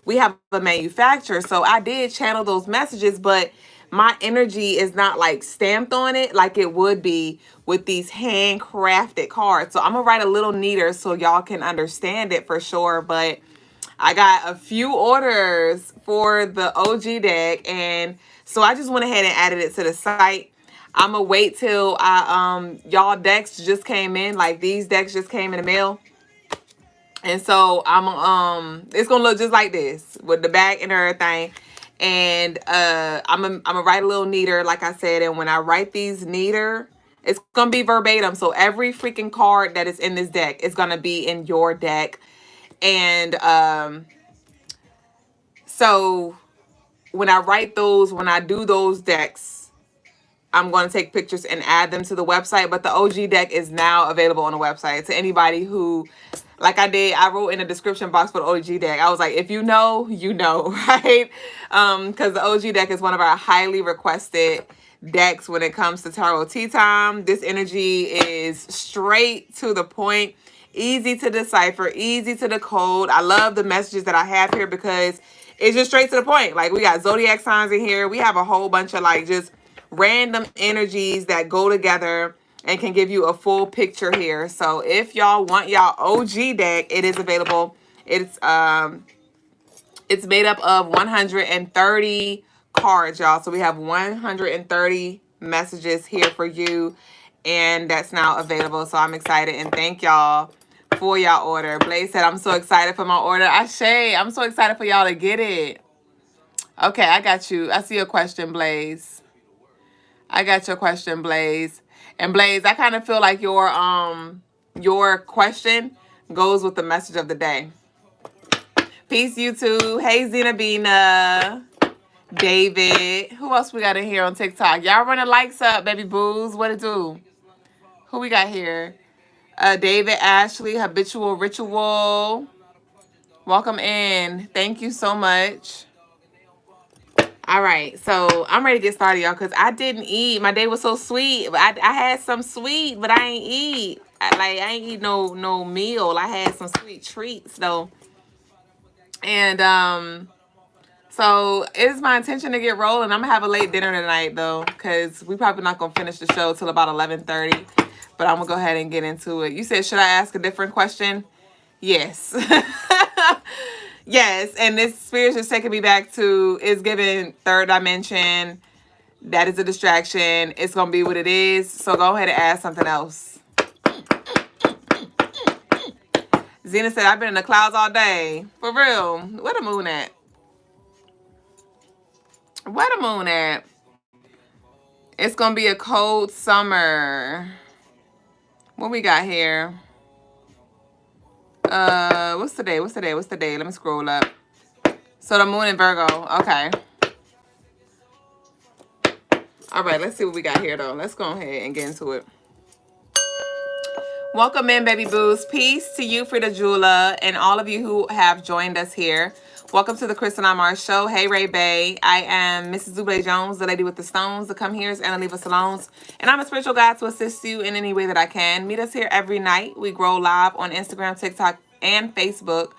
we have a manufacturer. So I did channel those messages, but my energy is not like stamped on it like it would be with these handcrafted cards. So I'm gonna write a little neater so y'all can understand it for sure. But I got a few orders for the OG deck, and so I just went ahead and added it to the site. I'm gonna wait till y'all decks just came in, like these decks just came in the mail. And so it's gonna look just like this with the back and everything. And I'm gonna write a little neater, like I said. And when I write these neater, it's gonna be verbatim. So every freaking card that is in this deck is gonna be in your deck. And so when I write those, when I do those decks, I'm going to take pictures and add them to the website. But the OG deck is now available on the website to anybody who, like I did, I wrote in the description box for the OG deck. I was like, if you know, you know, right? Because the OG deck is one of our highly requested decks when it comes to tarot tea time. This energy is straight to the point, easy to decipher, easy to decode. I love the messages that I have here because it's just straight to the point. Like, we got zodiac signs in here. We have a whole bunch of like just random energies that go together and can give you a full picture here. So if y'all want y'all OG deck, it is available. It's made up of 130 cards, y'all. So we have 130 messages here for you, and that's now available. So I'm excited, and thank y'all for y'all order. Blaze said, I'm so excited for my order. Ashe, I'm so excited for y'all to get it. Okay, I got you. I see a question, Blaze. I got your question, Blaze. And Blaze, I kind of feel like your question goes with the message of the day. Peace, YouTube. Hey, Zenabina. David. Who else we got in here on TikTok? Y'all running likes up, baby boos. What it do? Who we got here? David, Ashley, Habitual Ritual. Welcome in. Thank you so much. All right, so I'm ready to get started, y'all, because I didn't eat. My day was so sweet. I had some sweet, but I ain't eat. I ain't eat no meal. I had some sweet treats though. And so it is my intention to get rolling. I'm gonna have a late dinner tonight though, because we probably not gonna finish the show till about 11:30. But I'm gonna go ahead and get into it. You said, should I ask a different question? Yes. Yes, and this spirit is taking me back to, is giving third dimension. That is a distraction. It's going to be what it is. So go ahead and ask something else. Zena said, I've been in the clouds all day. For real. Where the moon at? Where the moon at? It's going to be a cold summer. What we got here? What's the day? What's the day? What's the day? Let me scroll up. So the moon in Virgo. Okay. All right, let's see what we got here, though. Let's go ahead and get into it. Welcome in, baby boos. Peace to you, Frida Jula, and all of you who have joined us here. Welcome to the Crystaline Show. Hey, Ray Bay. I am Mrs. Duüblé Jones, the lady with the stones, the come here's and the leave us alone. And I'm a spiritual guide to assist you in any way that I can. Meet us here every night. We grow live on Instagram, TikTok, and Facebook.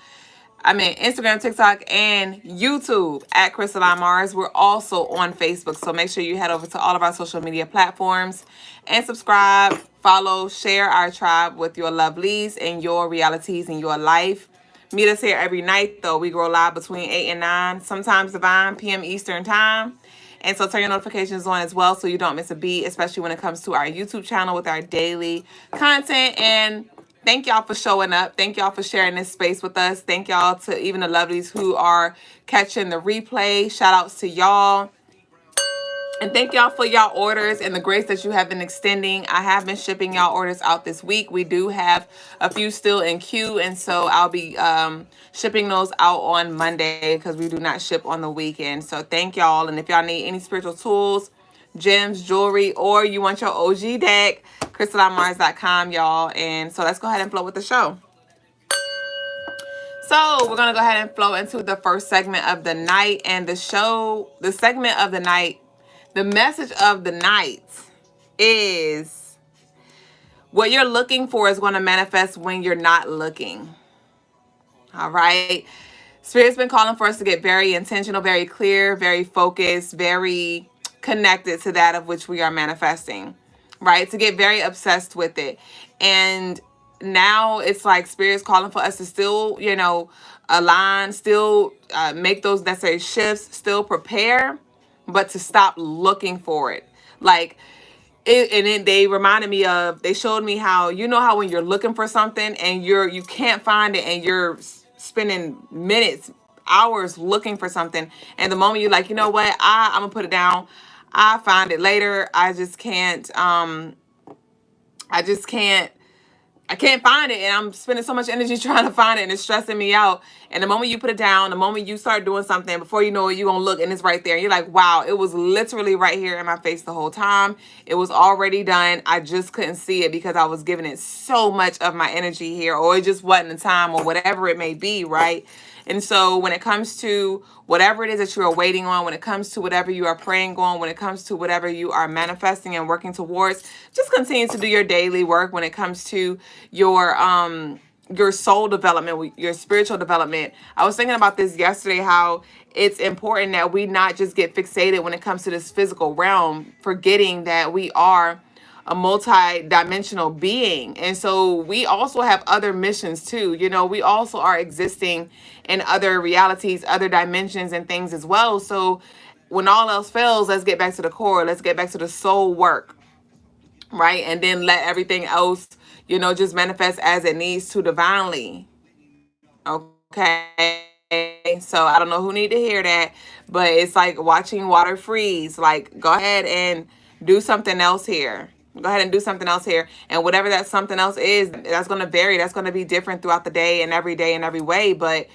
Instagram, TikTok, and YouTube at Crystaline Mars. We're also on Facebook, so make sure you head over to all of our social media platforms and subscribe, follow, share our tribe with your lovelies and your realities in your life. Meet us here every night, though. We grow live between 8 and 9, sometimes 9 p.m. Eastern Time. And so turn your notifications on as well so you don't miss a beat, especially when it comes to our YouTube channel with our daily content. And thank y'all for showing up. Thank y'all for sharing this space with us. Thank y'all to even the lovelies who are catching the replay. Shout outs to y'all. And thank y'all for y'all orders and the grace that you have been extending. I have been shipping y'all orders out this week. We do have a few still in queue. And so I'll be shipping those out on Monday because we do not ship on the weekend. So thank y'all. And if y'all need any spiritual tools, gems, jewelry, or you want your OG deck, CrystalineMars.com, y'all. And so let's go ahead and flow with the show. So we're going to go ahead and flow into the first segment of the night. And the segment of the night, the message of the night is what you're looking for is going to manifest when you're not looking. All right. Spirit's been calling for us to get very intentional, very clear, very focused, very connected to that of which we are manifesting, right? To get very obsessed with it. And now it's like Spirit's calling for us to still, align, still make those necessary shifts, still prepare, but to stop looking for it. Like, and then they showed me how, how when you're looking for something and you can't find it and you're spending minutes, hours looking for something, and the moment you're like, you know what, I'm gonna put it down, I find it later, I just can't I can't find it, and I'm spending so much energy trying to find it, and it's stressing me out. And the moment you put it down, the moment you start doing something, before you know it, you're going to look, and it's right there. And you're like, wow, it was literally right here in my face the whole time. It was already done. I just couldn't see it because I was giving it so much of my energy here, or it just wasn't the time, or whatever it may be, right? And so when it comes to whatever it is that you are waiting on, when it comes to whatever you are praying on, when it comes to whatever you are manifesting and working towards, just continue to do your daily work when it comes to your soul development, your spiritual development. I was thinking about this yesterday, how it's important that we not just get fixated when it comes to this physical realm, forgetting that we are a multi-dimensional being. And so we also have other missions too. We also are existing in other realities, other dimensions and things as well. So when all else fails, let's get back to the core. Let's get back to the soul work, right? And then let everything else, just manifest as it needs to divinely. Okay. So I don't know who need to hear that, but it's like watching water freeze. Like, go ahead and do something else here. Go ahead and do something else here. And whatever that something else is, that's going to vary. That's going to be different throughout the day and every way. But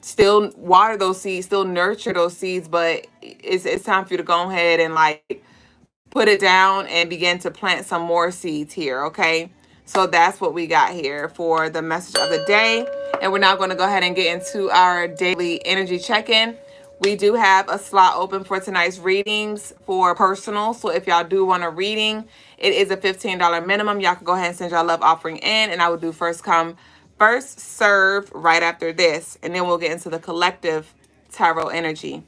still water those seeds, still nurture those seeds. But it's time for you to go ahead and like put it down and begin to plant some more seeds here, okay? So that's what we got here for the message of the day. And we're now going to go ahead and get into our daily energy check-in. We do have a slot open for tonight's readings for personal. So if y'all do want a reading, it is a $15 minimum. Y'all can go ahead and send y'all love offering in, and I will do first come, first serve right after this. And then we'll get into the collective tarot energy.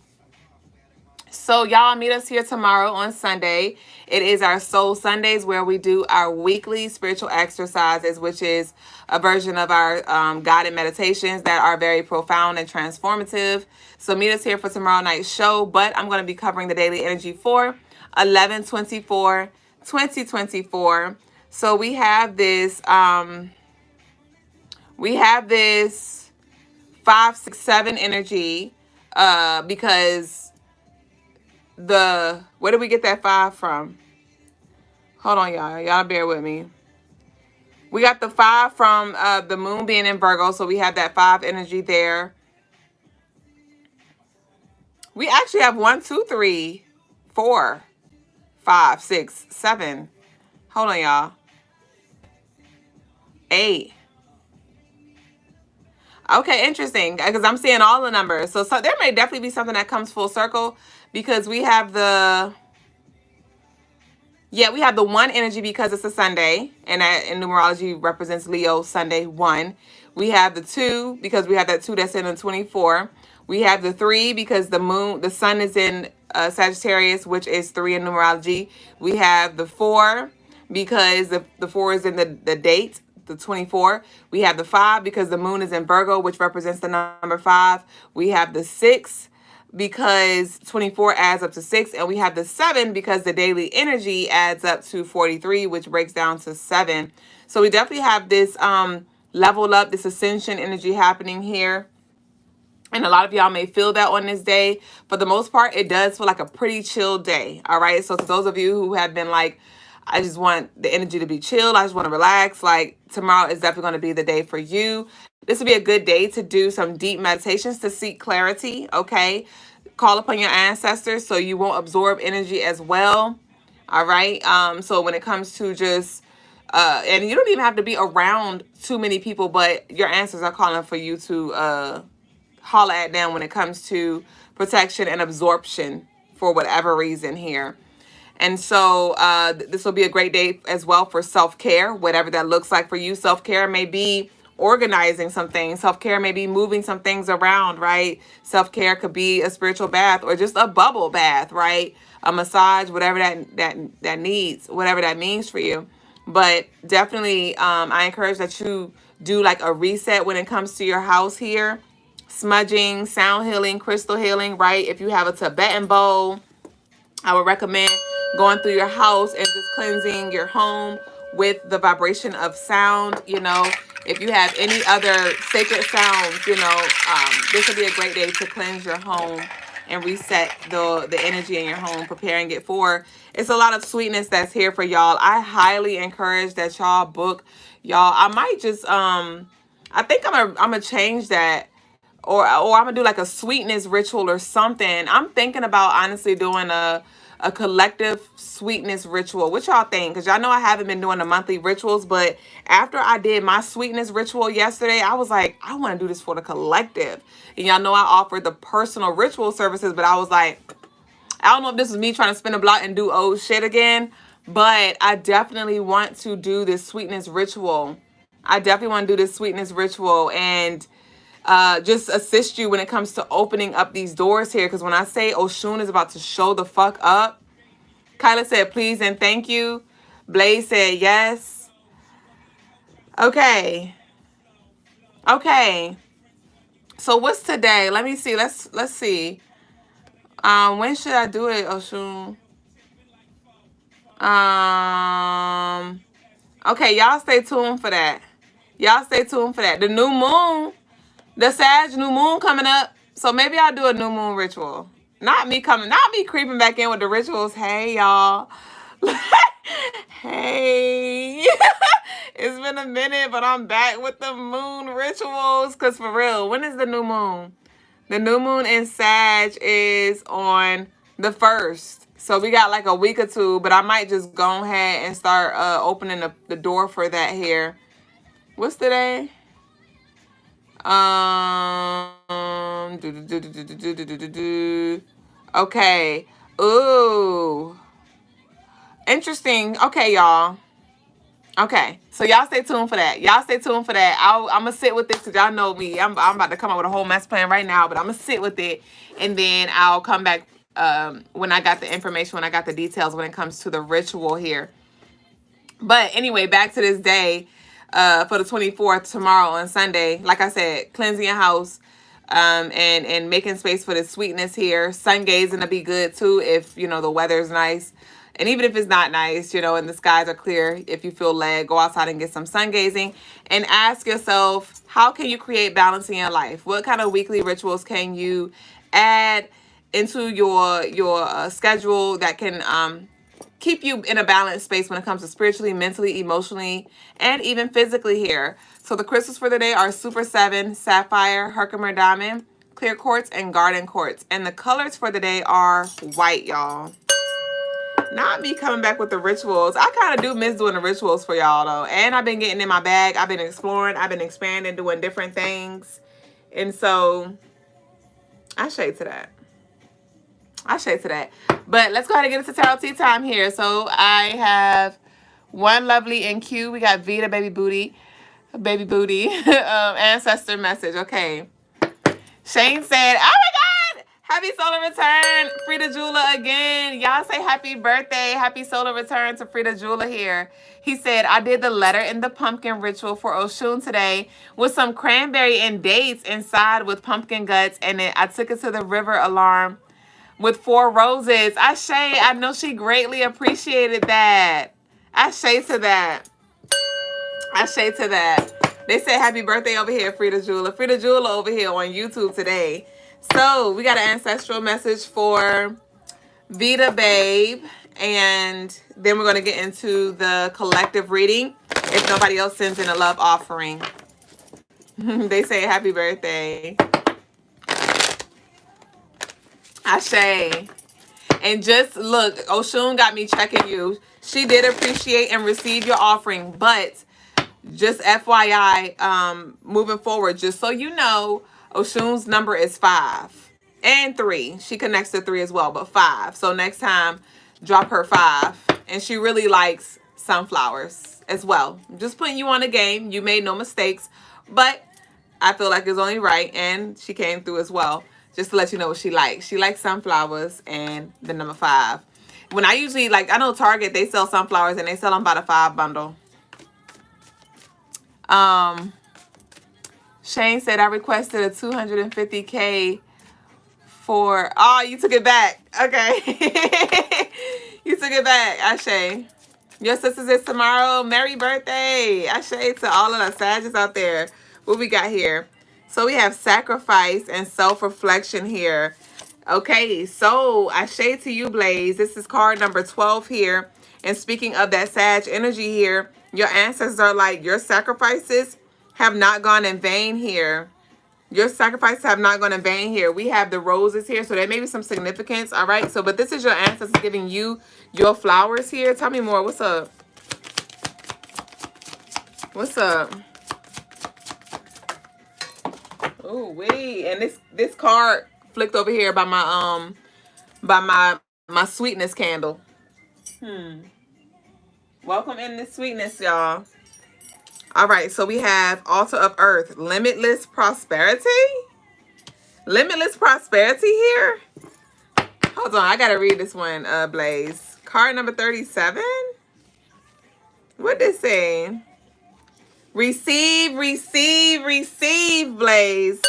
So y'all meet us here tomorrow on Sunday. It is our Soul Sundays, where we do our weekly spiritual exercises, which is a version of our guided meditations that are very profound and transformative. So meet us here for tomorrow night's show. But I'm going to be covering the daily energy for 11/24/2024. So we have this 5, 6, 7 energy because where did we get that 5 from? Hold on, y'all. Y'all bear with me. We got the 5 from the moon being in Virgo, so we have that 5 energy there. We actually have 1, 2, 3, 4, 5, 6, 7. Hold on, y'all. 8. Okay, interesting, because I'm seeing all the numbers. So there may definitely be something that comes full circle, because we have the 1 energy because it's a Sunday, and that in numerology represents Leo Sunday 1. We have the 2 because we have that 2 that's in the 24. We have the 3 because the sun is in Sagittarius, which is 3 in numerology. We have the 4 because the 4 is in the date, the 24. We have the 5 because the moon is in Virgo, which represents the number 5. We have the 6 because 24 adds up to 6, and we have the 7 because the daily energy adds up to 43, which breaks down to 7. So we definitely have this level up, this ascension energy happening here. And a lot of y'all may feel that on this day. For the most part, it does feel like a pretty chill day. All right. So to those of you who have been like, I just want the energy to be chill, I just want to relax, like, tomorrow is definitely going to be the day for you. This will be a good day to do some deep meditations to seek clarity, okay? Call upon your ancestors so you won't absorb energy as well, all right? So when it comes to just, and you don't even have to be around too many people, but your ancestors are calling for you to holler at them when it comes to protection and absorption for whatever reason here. And so this will be a great day as well for self-care, whatever that looks like for you. Self-care may be organizing some things. Self-care may be moving some things around, right? Self-care could be a spiritual bath or just a bubble bath, right? A massage, whatever that needs, whatever that means for you. But definitely, I encourage that you do like a reset when it comes to your house here. Smudging, sound healing, crystal healing, right? If you have a Tibetan bowl, I would recommend going through your house and just cleansing your home with the vibration of sound. You know, if you have any other sacred sounds, you know, this would be a great day to cleanse your home and reset the energy in your home, preparing it for. It's a lot of sweetness that's here for y'all. I highly encourage that y'all book, y'all. I might just I think I'm gonna change that, or I'm gonna do like a sweetness ritual or something. I'm thinking about honestly doing a collective sweetness ritual. What y'all think? Because y'all know I haven't been doing the monthly rituals, but after I did my sweetness ritual yesterday, I was like, I want to do this for the collective. And y'all know I offered the personal ritual services, but I was like, I don't know if this is me trying to spin a block and do old shit again, but I definitely want to do this sweetness ritual. I definitely want to do this sweetness ritual and just assist you when it comes to opening up these doors here. Because when I say Oshun is about to show the fuck up, Kyla said please and thank you. Blaze said yes. Okay. Okay. So what's today? Let me see. Let's see. When should I do it, Oshun? Okay, y'all stay tuned for that. Y'all stay tuned for that. The new moon. The Sag new moon coming up. So maybe I'll do a new moon ritual. Not me creeping back in with the rituals. Hey, y'all. Hey. It's been a minute, but I'm back with the moon rituals. Because for real, when is the new moon? The new moon in Sag is on the 1st. So we got like a week or two, but I might just go ahead and start opening the door for that here. What's today? Okay. Ooh. Interesting. Okay, y'all. Okay. So y'all stay tuned for that. Y'all stay tuned for that. I'm going to sit with this because y'all know me. I'm about to come up with a whole mess plan right now, but I'm going to sit with it. And then I'll come back when I got the information, when I got the details when it comes to the ritual here. But anyway, back to this day. For the 24th, tomorrow and Sunday, like I said, cleansing your house and making space for the sweetness here. Sun gazing to be good too if, you know, the weather's nice. And even if it's not nice, you know, and the skies are clear, if you feel led, go outside and get some sun gazing and ask yourself, how can you create balance in your life? What kind of weekly rituals can you add into your schedule that can keep you in a balanced space when it comes to spiritually, mentally, emotionally, and even physically here. So the crystals for the day are Super 7, Sapphire, Herkimer Diamond, Clear Quartz, and Garden Quartz. And the colors for the day are white, y'all. Not me coming back with the rituals. I kind of do miss doing the rituals for y'all, though. And I've been getting in my bag. I've been exploring. I've been expanding, doing different things. And so I shade to that. But let's go ahead and get into tarot tea time here. So I have one lovely in queue. We got Vita baby booty, ancestor message. Okay. Shane said, "Oh my God, happy solar return, Frida Jula again. Y'all say happy birthday, happy solar return to Frida Jula here." He said, "I did the letter in the pumpkin ritual for Oshun today with some cranberry and dates inside with pumpkin guts, and then I took it to the river alarm with 4 roses." Ashe, I know she greatly appreciated that. Ashe to that. They said happy birthday over here, Frida Jula. Frida Jula over here on YouTube today. So we got an ancestral message for Vita Babe. And then we're going to get into the collective reading if nobody else sends in a love offering. They say happy birthday. Ashe. And just look, Oshun got me checking you. She did appreciate and receive your offering, but just FYI, moving forward, just so you know, Oshun's number is 5 and 3. She connects to 3 as well, but 5. So next time, drop her 5. And she really likes sunflowers as well. Just putting you on a game. You made no mistakes but I feel like it's only right, and she came through as well. Just to let you know what she likes. She likes sunflowers and the number 5. When I usually, like, I know Target, they sell sunflowers and they sell them by the 5 bundle. Shane said I requested a 250K for, oh, you took it back. Okay. You took it back, Ashe. Your sisters is tomorrow. Merry birthday. Ashe to all of the Sagittarius out there. What we got here? So we have sacrifice and self-reflection here. Okay, so Ashe to you, Blaze. This is card number 12 here. And speaking of that Sag energy here, your ancestors are like, your sacrifices have not gone in vain here. Your sacrifices have not gone in vain here. We have the roses here, so there may be some significance, all right? So, but this is your ancestors giving you your flowers here. Tell me more. What's up? What's up? Oh, wait. And this card flicked over here by my sweetness candle. Welcome in this sweetness, y'all. All right, so we have Altar of Earth, limitless prosperity. Limitless prosperity here. Hold on, I gotta read this one, Blaze. Card number 37. What did it say? Receive, receive, receive, Blaze.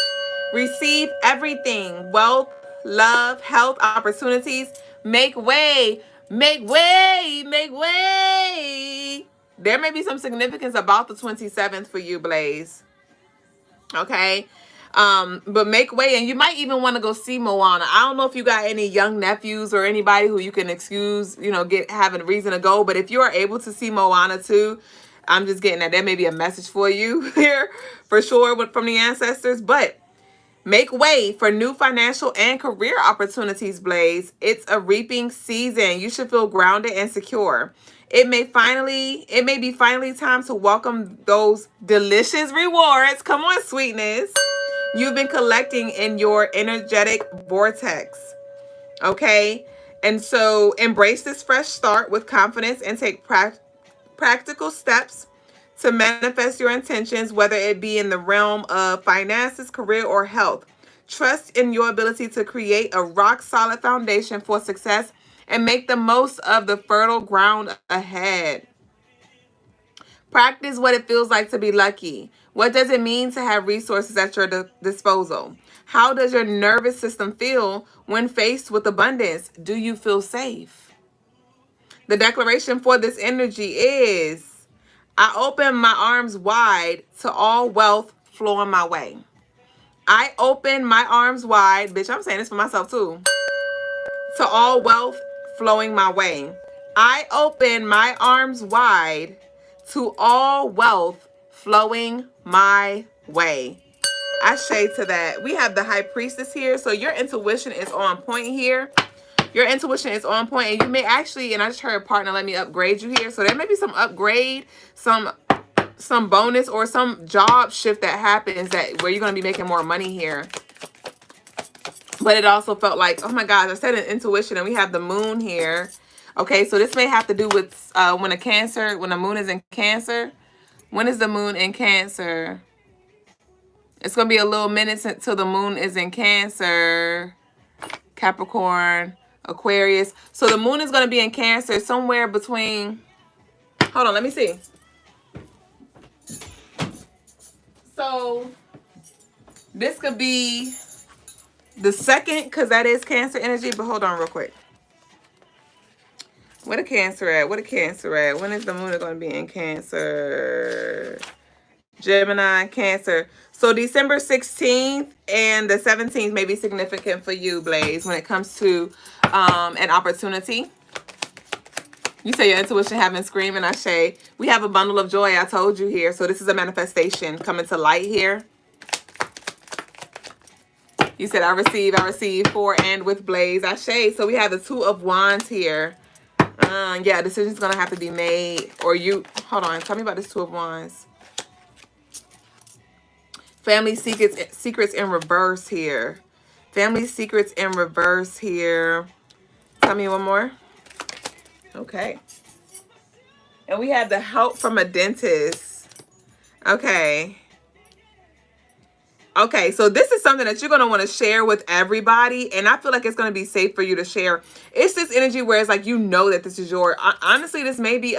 Receive everything. Wealth, love, health, opportunities. Make way, make way, make way. There may be some significance about the 27th for you, Blaze. Okay. But make way, and you might even want to go see Moana. I don't know if you got any young nephews or anybody who you can excuse, having a reason to go. But if you are able to see Moana too, I'm just getting that there may be a message for you here for sure from the ancestors. But make way for new financial and career opportunities, Blaze. It's a reaping season. You should feel grounded and secure. It may be finally time to welcome those delicious rewards. Come on, sweetness. You've been collecting in your energetic vortex. Okay? And so embrace this fresh start with confidence and take practical steps to manifest your intentions, whether it be in the realm of finances, career, or health. Trust in your ability to create a rock-solid foundation for success and make the most of the fertile ground ahead. Practice what it feels like to be lucky. What does it mean to have resources at your disposal? How does your nervous system feel when faced with abundance? Do you feel safe? The declaration for this energy is, I open my arms wide to all wealth flowing my way. I open my arms wide, bitch, I'm saying this for myself too, to all wealth flowing my way. I open my arms wide to all wealth flowing my way. I shade to that. We have the High Priestess here. So your intuition is on point here. Your intuition is on point, and you may actually, and I just heard a partner let me upgrade you here. So there may be some upgrade, some bonus, or some job shift that happens where you're going to be making more money here. But it also felt like, oh my gosh, I said an intuition, and we have the moon here. Okay, so this may have to do with when the moon is in Cancer. When is the moon in Cancer? It's going to be a little minute until the moon is in Cancer. Capricorn, Aquarius. So the moon is going to be in Cancer somewhere between, hold on, let me see. So this could be the second, because that is Cancer energy, but hold on real quick. Where the Cancer at? Where the Cancer at? When is the moon going to be in Cancer? Gemini, Cancer. So December 16th and the 17th may be significant for you, Blaze, when it comes to an opportunity. You say your intuition having screaming, Ashe. We have a bundle of joy, I told you here. So this is a manifestation coming to light here. You said, I receive for and with Blaze, Ashe. So we have the Two of Wands here. Yeah, a decision's going to have to be made. Or you, hold on, tell me about this Two of Wands. Family secrets in reverse here. Family secrets in reverse here. Tell me one more. Okay. And we have the help from a dentist. Okay. Okay, so this is something that you're going to want to share with everybody, and I feel like it's going to be safe for you to share. It's this energy where it's like, you know that this is your, honestly, this may be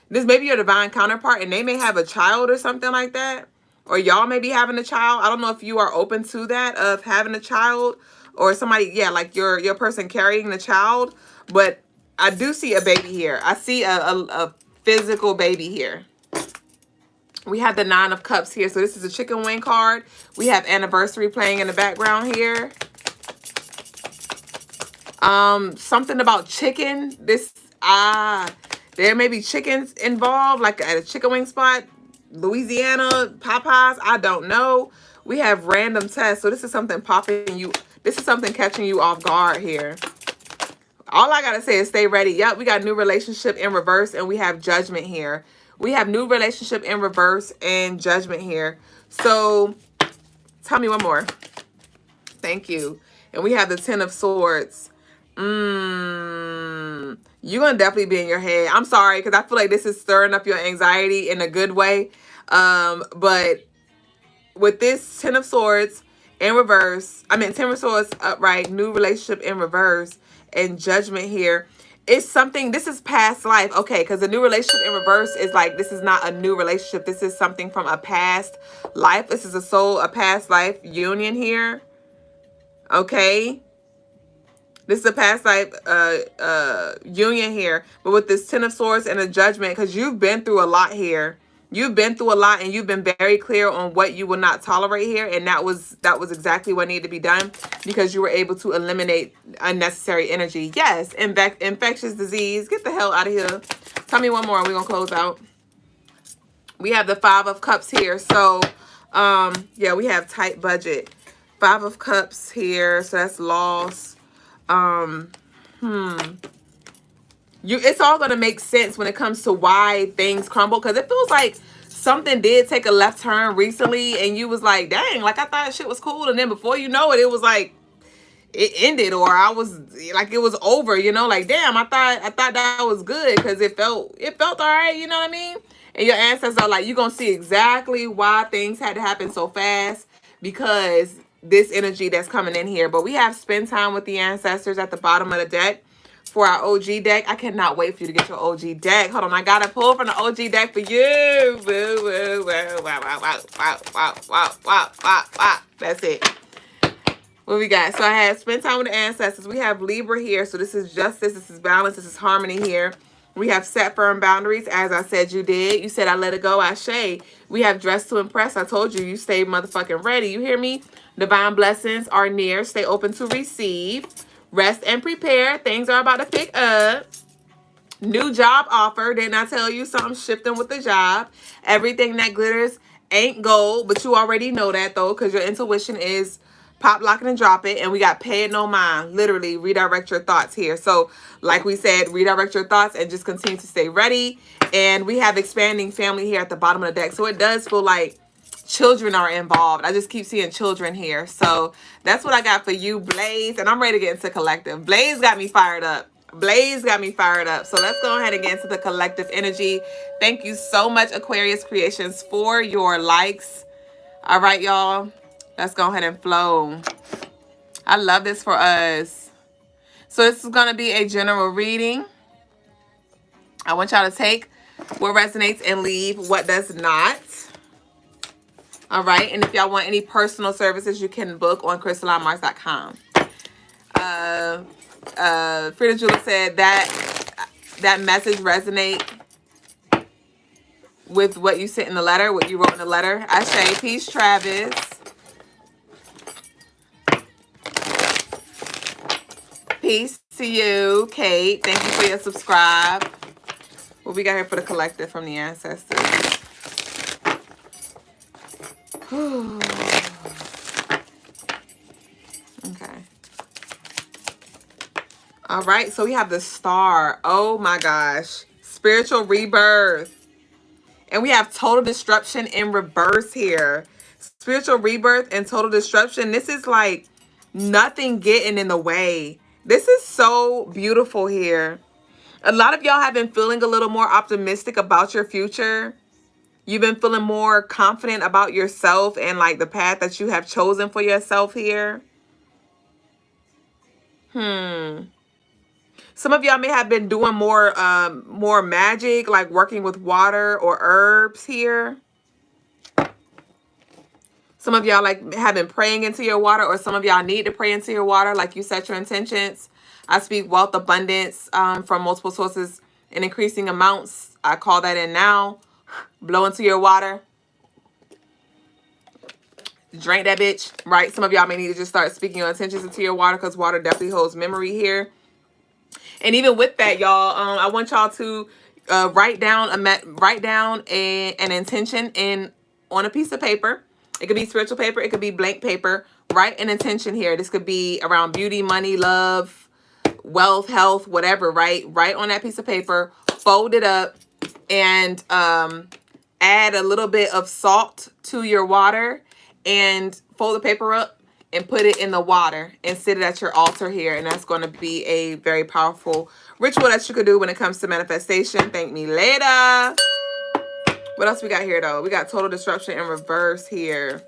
this may be your divine counterpart, and they may have a child or something like that, or y'all may be having a child. I don't know if you are open to that, of having a child, or somebody, yeah, like your person carrying the child, but I do see a baby here. I see a physical baby here. We have the 9 of Cups here. So this is a chicken wing card. We have anniversary playing in the background here. Something about chicken. There may be chickens involved, like at a chicken wing spot. Louisiana, Popeyes, I don't know. We have random tests. So this is something this is something catching you off guard here. All I gotta say is stay ready. Yep, we got new relationship in reverse, and we have judgment here. We have new relationship in reverse and judgment here. So tell me one more. Thank you. And we have the 10 of Swords. You're gonna definitely be in your head. I'm sorry, because I feel like this is stirring up your anxiety in a good way. But with this 10 of Swords in reverse, 10 of Swords upright, new relationship in reverse, and judgment here. It's something, this is past life, okay, because the new relationship in reverse is like, this is not a new relationship. This is something from a past life. This is a past life union here, okay? This is a past life union here. But with this 10 of Swords and a judgment, because you've been through a lot here. You've been through a lot, and you've been very clear on what you will not tolerate here. And that was exactly what needed to be done, because you were able to eliminate unnecessary energy. Yes, infectious disease. Get the hell out of here. Tell me one more and we're going to close out. We have the 5 of Cups here. So, yeah, we have tight budget. 5 of Cups here. So that's loss. It's all going to make sense when it comes to why things crumble, because it feels like something did take a left turn recently, and you was like, dang, like I thought shit was cool, and then before you know it, it was like it ended, or I was like it was over, you know, like damn, I thought that was good, because it felt all right, you know what I mean? And your ancestors are like, you're gonna see exactly why things had to happen so fast, because this energy that's coming in here. But we have spend time with the ancestors at the bottom of the deck. For our OG deck, I cannot wait for you to get your OG deck. Hold on, I gotta pull from the OG deck for you. Woo, woo, woo, wow, wow, wow, wow, wow, wow, wow, wow, wow. That's it. What we got? So I had spend time with the ancestors. We have Libra here. So this is justice. This is balance. This is harmony here. We have set firm boundaries. As I said, you did. You said I let it go. I shade. We have dressed to impress. I told you, you stay motherfucking ready. You hear me? Divine blessings are near. Stay open to receive. Rest and prepare. Things are about to pick up. New job offer. Didn't I tell you something shifting with the job? Everything that glitters ain't gold, but you already know that though, because your intuition is pop, lock it, and drop it. And we got pay it no mind. Literally redirect your thoughts here. So like we said, redirect your thoughts and just continue to stay ready. And we have expanding family here at the bottom of the deck. So it does feel like children are involved. I just keep seeing children here. So that's what I got for you, Blaze. And I'm ready to get into collective. Blaze got me fired up. Blaze got me fired up. So let's go ahead and get into the collective energy. Thank you so much, Aquarius Creations, for your likes. All right, y'all. Let's go ahead and flow. I love this for us. So this is going to be a general reading. I want y'all to take what resonates and leave what does not. All right. And if y'all want any personal services, you can book on CrystalineMars.com. Frida Jula said that message resonate with what you sent in the letter, what you wrote in the letter. I say, peace, Travis. Peace to you, Kate. Thank you for your subscribe. What we got here for the collective from the ancestors? Okay. All right. So we have the star. Oh my gosh. Spiritual rebirth. And we have total disruption in reverse here. Spiritual rebirth and total disruption. This is like nothing getting in the way. This is so beautiful here. A lot of y'all have been feeling a little more optimistic about your future. You've been feeling more confident about yourself and like the path that you have chosen for yourself here. Some of y'all may have been doing more magic, like working with water or herbs here. Some of y'all like have been praying into your water, or some of y'all need to pray into your water, like you set your intentions. I speak wealth abundance from multiple sources in increasing amounts. I call that in now. Blow into your water. Drink that bitch, right? Some of y'all may need to just start speaking your intentions into your water, because water definitely holds memory here. And even with that, y'all, I want y'all to write down an intention on a piece of paper. It could be spiritual paper. It could be blank paper. Write an intention here. This could be around beauty, money, love, wealth, health, whatever, right? Write on that piece of paper. Fold it up and add a little bit of salt to your water and fold the paper up and put it in the water and sit it at your altar here. And that's going to be a very powerful ritual that you could do when it comes to manifestation. Thank me later. What else we got here, though? We got total disruption in reverse here.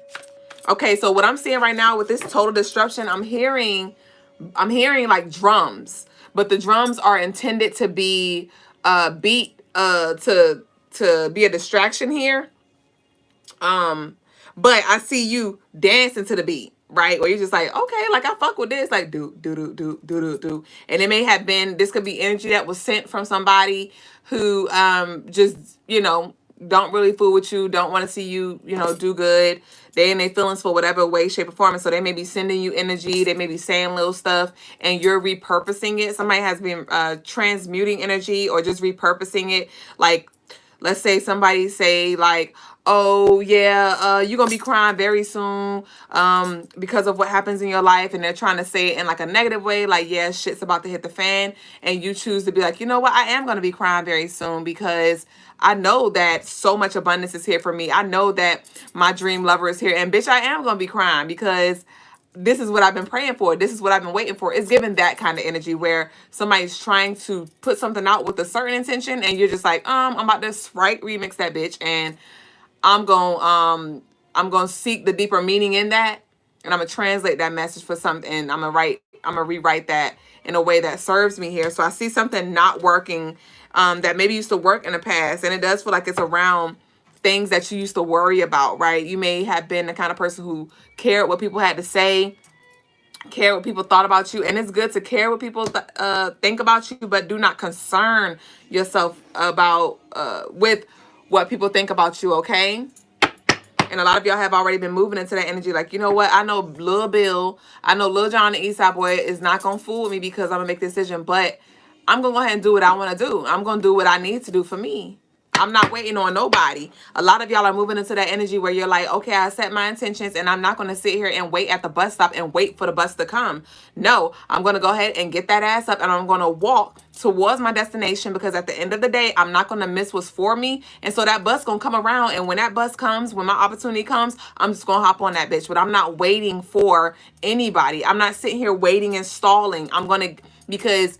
Okay, so what I'm seeing right now with this total disruption, I'm hearing like drums, but the drums are intended to be beat to be a distraction here. But I see you dancing to the beat, right? Where you're just like, okay, like I fuck with this, like do. And it may have been, this could be energy that was sent from somebody who just, don't really fool with you, don't want to see you, do good. They in their feelings for whatever way, shape, or form. And so they may be sending you energy, they may be saying little stuff, and you're repurposing it. Somebody has been transmuting energy or just repurposing it. Like, let's say somebody say like, oh yeah, you're gonna be crying very soon because of what happens in your life, and they're trying to say it in like a negative way, like, yeah, shit's about to hit the fan, and you choose to be like, you know what, I am gonna be crying very soon because I know that so much abundance is here for me. I know that my dream lover is here, and bitch, I am gonna be crying because this is what I've been praying for. This is what I've been waiting for. It's given that kind of energy where somebody's trying to put something out with a certain intention, and you're just like, I'm about to remix that bitch, and I'm gonna seek the deeper meaning in that, and I'm gonna translate that message for something, and I'm gonna rewrite that in a way that serves me here. So I see something not working that maybe used to work in the past, and it does feel like it's around things that you used to worry about, right? You may have been the kind of person who cared what people had to say, care what people thought about you, and it's good to care what people think about you, but do not concern yourself about with what people think about you, okay? And a lot of y'all have already been moving into that energy, like, you know what, I know Lil Bill, I know Lil John, the Eastside Boy, is not gonna fool with me because I'm gonna make this decision, but I'm gonna go ahead and do what I want to do. I'm gonna do what I need to do for me. I'm not waiting on nobody. A lot of y'all are moving into that energy where you're like, okay, I set my intentions, and I'm not going to sit here and wait at the bus stop and wait for the bus to come. No, I'm going to go ahead and get that ass up, and I'm going to walk towards my destination, because at the end of the day, I'm not going to miss what's for me. And so that bus going to come around, and when that bus comes, when my opportunity comes, I'm just going to hop on that bitch. But I'm not waiting for anybody. I'm not sitting here waiting and stalling. I'm going to, because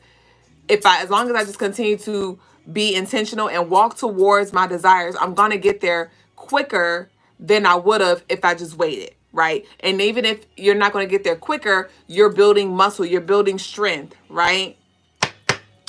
as long as I just continue to be intentional and walk towards my desires, I'm going to get there quicker than I would have if I just waited, right? And even if you're not going to get there quicker, you're building muscle, you're building strength, right?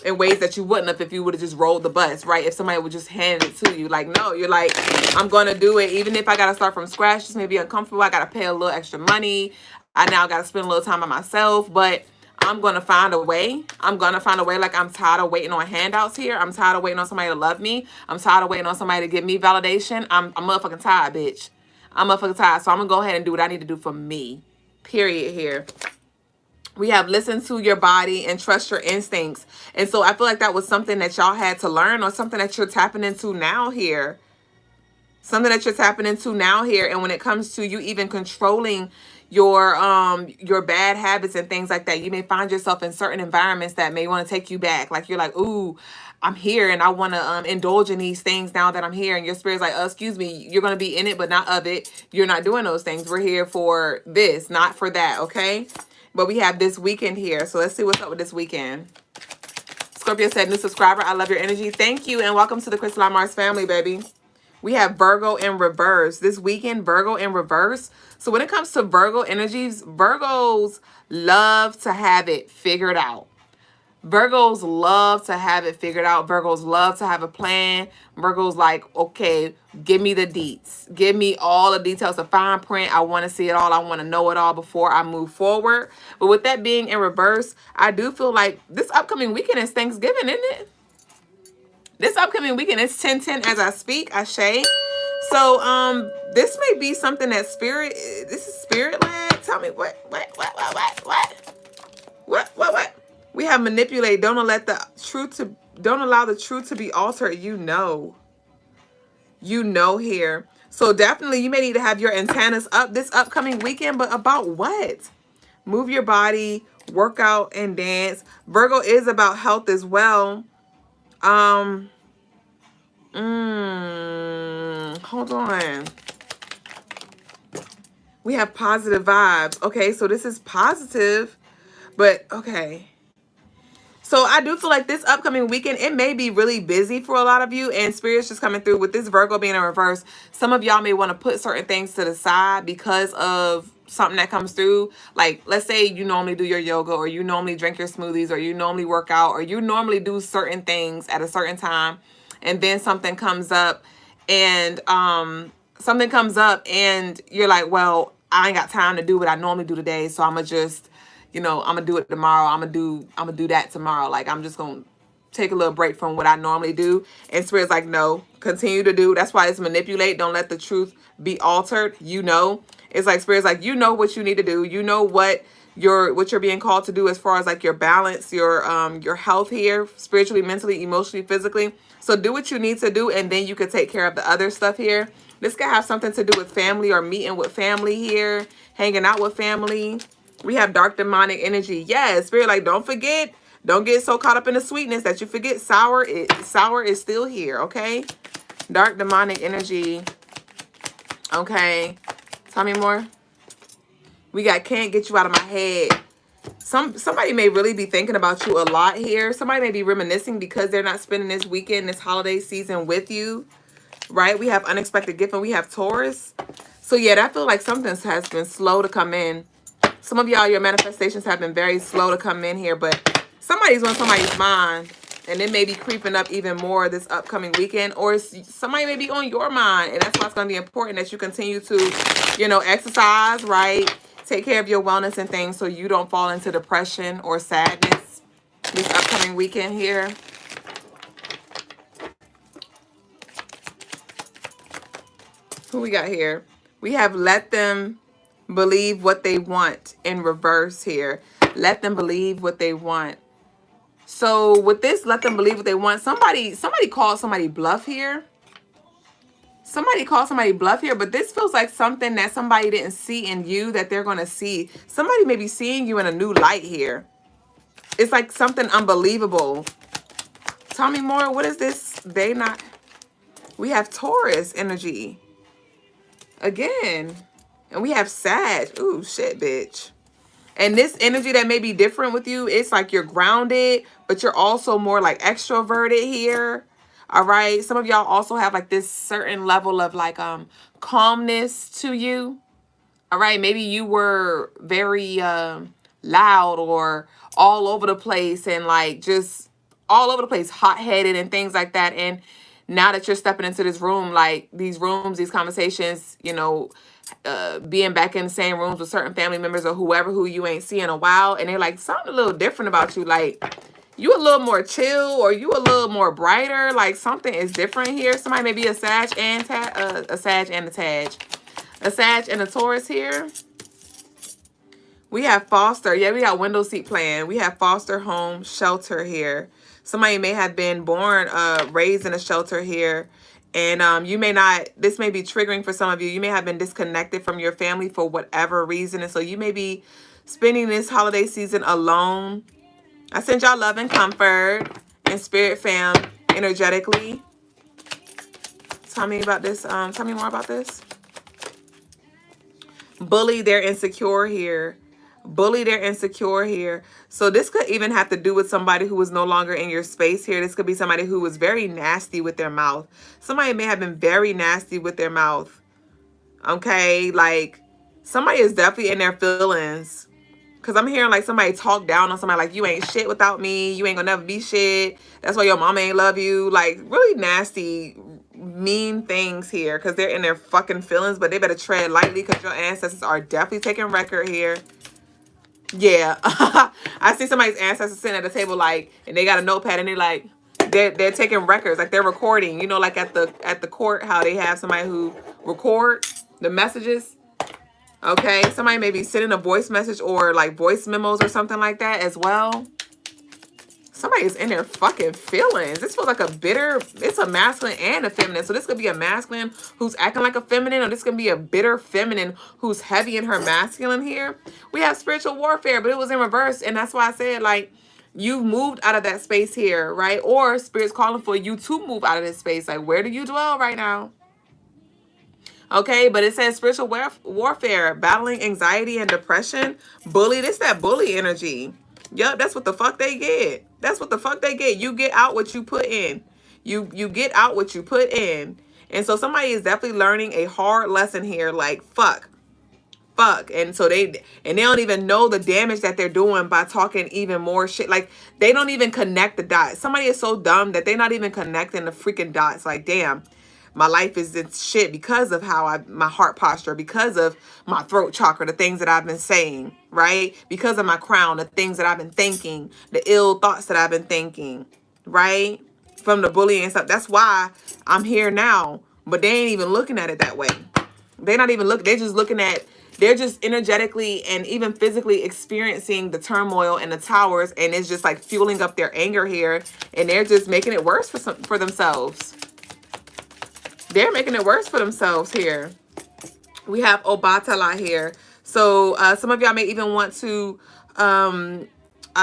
In ways that you wouldn't have if you would have just rolled the bus, right? If somebody would just hand it to you. Like, no, you're like, I'm going to do it. Even if I got to start from scratch, just maybe uncomfortable, I got to pay a little extra money. I now got to spend a little time by myself, but I'm going to find a way. I'm going to find a way. Like, I'm tired of waiting on handouts here. I'm tired of waiting on somebody to love me. I'm tired of waiting on somebody to give me validation. I'm motherfucking tired, bitch. I'm motherfucking tired. So I'm going to go ahead and do what I need to do for me. Period here. We have listen to your body and trust your instincts. And so I feel like that was something that y'all had to learn, or something that you're tapping into now here. Something that you're tapping into now here. And when it comes to you even controlling your bad habits and things like that, you may find yourself in certain environments that may want to take you back. Like, you're like, ooh, I'm here and I want to indulge in these things now that I'm here. And your spirit's like, excuse me, you're going to be in it, but not of it. You're not doing those things. We're here for this, not for that, okay? But we have this weekend here. So let's see what's up with this weekend. Scorpio said, new subscriber, I love your energy. Thank you, and welcome to the Crystaline Mars family, baby. We have Virgo in reverse. This weekend, Virgo in reverse. So when it comes to Virgo energies, Virgos love to have it figured out. Virgos love to have it figured out. Virgos love to have a plan. Virgos like, okay, give me the deets. Give me all the details, the fine print. I want to see it all. I want to know it all before I move forward. But with that being in reverse, I do feel like this upcoming weekend is Thanksgiving, isn't it? This upcoming weekend is 10/10 as I speak. Ashe. So this may be something that spirit, this is spirit led. Tell me what. We have manipulate. Don't allow the truth to be altered. You know here. So definitely you may need to have your antennas up this upcoming weekend, but about what? Move your body, work out and dance. Virgo is about health as well. Hold on. We have positive vibes. Okay, so this is positive, but okay. So I do feel like this upcoming weekend, it may be really busy for a lot of you, and Spirit's just coming through with this Virgo being in reverse. Some of y'all may want to put certain things to the side because of something that comes through. Like, let's say you normally do your yoga, or you normally drink your smoothies, or you normally work out, or you normally do certain things at a certain time, and then something comes up, and you're like, well, I ain't got time to do what I normally do today, so I'm gonna just, I'm gonna do it tomorrow. I'm gonna do that tomorrow. Like, I'm just gonna take a little break from what I normally do. And Spirit's like, no, continue to do. That's why it's manipulate. Don't let the truth be altered. It's like Spirit's like, what you need to do. You know what you're being called to do as far as like your balance, your health here, spiritually, mentally, emotionally, physically. So do what you need to do, and then you can take care of the other stuff here. This could have something to do with family, or meeting with family here, hanging out with family. We have dark demonic energy. Yes, Spirit, like, don't forget. Don't get so caught up in the sweetness that you forget sour is still here, okay? Dark demonic energy. Okay. Tell me more. We got can't get you out of my head. Somebody may really be thinking about you a lot here. Somebody may be reminiscing because they're not spending this weekend, this holiday season with you, right? We have unexpected gift, and we have Taurus. So yeah, I feel like something has been slow to come in. Some of y'all, your manifestations have been very slow to come in here, but somebody's on somebody's mind, and it may be creeping up even more this upcoming weekend, or somebody may be on your mind, and that's why it's going to be important that you continue to, exercise, right? Take care of your wellness and things so you don't fall into depression or sadness this upcoming weekend here. Who we got here? We have let them believe what they want in reverse here. Let them believe what they want. So with this, let them believe what they want. Somebody called somebody bluff here. Somebody called somebody bluff here, but this feels like something that somebody didn't see in you that they're going to see. Somebody may be seeing you in a new light here. It's like something unbelievable. Tell me more. What is this? We have Taurus energy. Again. And we have Sag. Ooh, shit, bitch. And this energy that may be different with you, it's like you're grounded, but you're also more like extroverted here. All right. Some of y'all also have like this certain level of like calmness to you. All right. Maybe you were very loud or all over the place, and like just all over the place, hot-headed and things like that. And now that you're stepping into this room, like these rooms, these conversations, being back in the same rooms with certain family members or who you ain't seen in a while, and they're like, something a little different about you. Like, you a little more chill, or you a little more brighter. Like, something is different here. Somebody may be a Sag and a Sag and a Taj. A Sag and a Taurus here. We have foster. Yeah, we got window seat plan. We have foster home shelter here. Somebody may have been born, raised in a shelter here. And you may not, this may be triggering for some of you. You may have been disconnected from your family for whatever reason. And so you may be spending this holiday season alone. I send y'all love and comfort and spirit fam energetically. Tell me about this. Tell me more about this. Bully, they're insecure here. bully, they're insecure here. So this could even have to do with somebody who is no longer in your space here. This could be somebody who was very nasty with their mouth. Somebody may have been very nasty with their mouth. Okay, like somebody is definitely in their feelings. Because I'm hearing like somebody talk down on somebody like, you ain't shit without me. You ain't gonna never be shit. That's why your mama ain't love you. Like really nasty, mean things here. Because they're in their fucking feelings. But they better tread lightly because your ancestors are definitely taking record here. Yeah. I see somebody's ancestors sitting at the table like, and they got a notepad and they're taking records. Like they're recording. You know, like at the court, how they have somebody who record the messages. Okay, somebody may be sending a voice message or like voice memos or something like that as well. Somebody is in their fucking feelings. This feels like a bitter, it's a masculine and a feminine. So this could be a masculine who's acting like a feminine, or this could be a bitter feminine who's heavy in her masculine here. We have spiritual warfare, but it was in reverse. And that's why I said like, you've moved out of that space here, right? Or spirit's calling for you to move out of this space. Like, where do you dwell right now? Okay, but it says spiritual warfare, battling anxiety and depression. Bully, this that bully energy. Yup, that's what the fuck they get. That's what the fuck they get. You get out what you put in. You get out what you put in. And so somebody is definitely learning a hard lesson here, like fuck. And so they don't even know the damage that they're doing by talking even more shit. Like they don't even connect the dots. Somebody is so dumb that they're not even connecting the freaking dots. Like, damn. My life is in shit because of my heart posture, because of my throat chakra, the things that I've been saying, right? Because of my crown, the things that I've been thinking, the ill thoughts that I've been thinking, right? From the bullying and stuff. That's why I'm here now. But they ain't even looking at it that way. They're not even looking. They're just looking at, they're just energetically and even physically experiencing the turmoil and the towers. And it's just like fueling up their anger here. And they're just making it worse for themselves. They're making it worse for themselves here. We have Obatala here. So some of y'all may even want to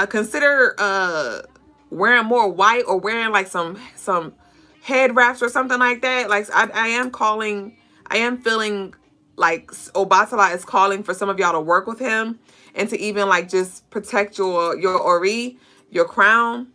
consider wearing more white or wearing like some head wraps or something like that. Like I am feeling like Obatala is calling for some of y'all to work with him and to even like just protect your ori, your crown.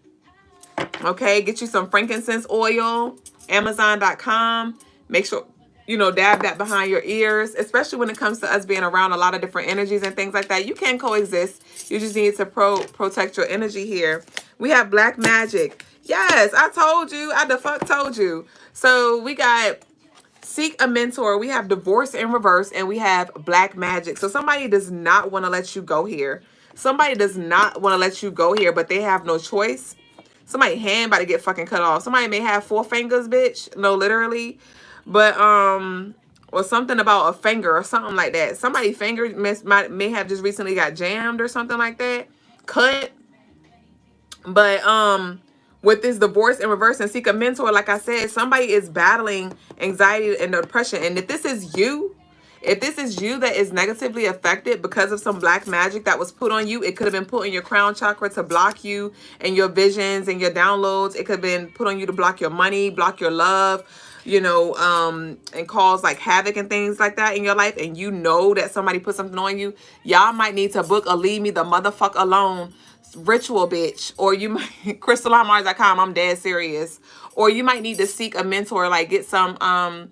Okay, get you some frankincense oil. Amazon.com. Make sure, dab that behind your ears, especially when it comes to us being around a lot of different energies and things like that. You can coexist. You just need to protect your energy here. We have black magic. Yes, I told you. I the fuck told you. So we got seek a mentor. We have divorce in reverse, and we have black magic. So somebody does not want to let you go here. Somebody does not want to let you go here, but they have no choice. Somebody's hand about to get fucking cut off. Somebody may have 4 fingers, bitch. No, literally. But, or something about a finger or something like that. Somebody's finger may have just recently got jammed or something like that. Cut. But, with this divorce in reverse and seek a mentor, like I said, somebody is battling anxiety and depression. And if this is you that is negatively affected because of some black magic that was put on you, it could have been put in your crown chakra to block you and your visions and your downloads. It could have been put on you to block your money, block your love, and cause like havoc and things like that in your life. And that somebody put something on you. Y'all might need to book a leave me the motherfuck alone ritual, bitch. Or you might, CrystalineMars.com, I'm dead serious. Or you might need to seek a mentor, like get a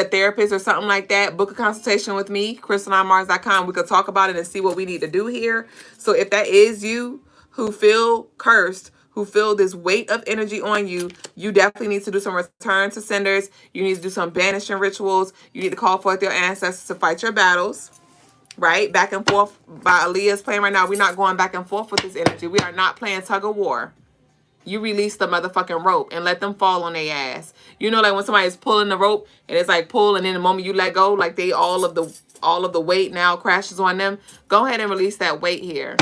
therapist or something like that. Book a consultation with me, CrystalineMars.com. We could talk about it and see what we need to do here. So if that is you who feel cursed, who feel this weight of energy on you, you definitely need to do some return to senders. You need to do some banishing rituals. You need to call forth your ancestors to fight your battles. Right? Back and forth by Aaliyah's playing right now. We're not going back and forth with this energy. We are not playing tug of war. You release the motherfucking rope and let them fall on their ass. Like when somebody's pulling the rope and it's like pull, and then the moment you let go, like all of the weight now crashes on them. Go ahead and release that weight here.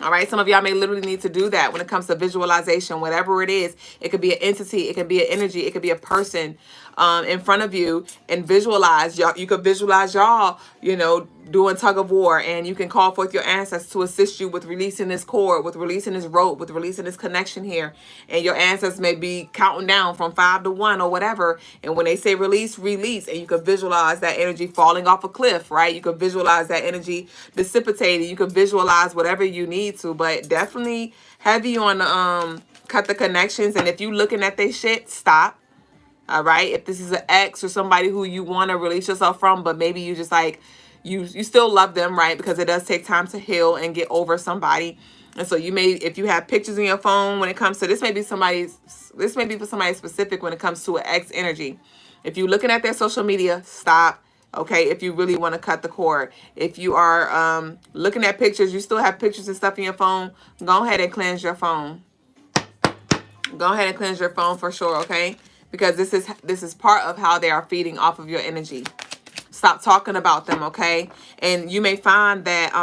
All right, some of y'all may literally need to do that when it comes to visualization, whatever it is. It could be an entity, it could be an energy, it could be a person in front of you, and visualize y'all. You could visualize y'all, doing tug of war, and you can call forth your ancestors to assist you with releasing this cord, with releasing this rope, with releasing this connection here. And your ancestors may be counting down from 5 to 1 or whatever. And when they say release, release. And you can visualize that energy falling off a cliff, right? You can visualize that energy dissipating. You can visualize whatever you need to, but definitely heavy on the cut the connections. And if you looking at this shit, stop. All right. If this is an ex or somebody who you want to release yourself from, but maybe you just like, you still love them, right? Because it does take time to heal and get over somebody. And so you may, if you have pictures in your phone when it comes to, this may be for somebody specific when it comes to an ex energy. If you're looking at their social media, stop. Okay. If you really want to cut the cord. If you are looking at pictures, you still have pictures and stuff in your phone, go ahead and cleanse your phone. Go ahead and cleanse your phone for sure, okay? Because this is part of how they are feeding off of your energy. Stop talking about them, okay? And you may find that,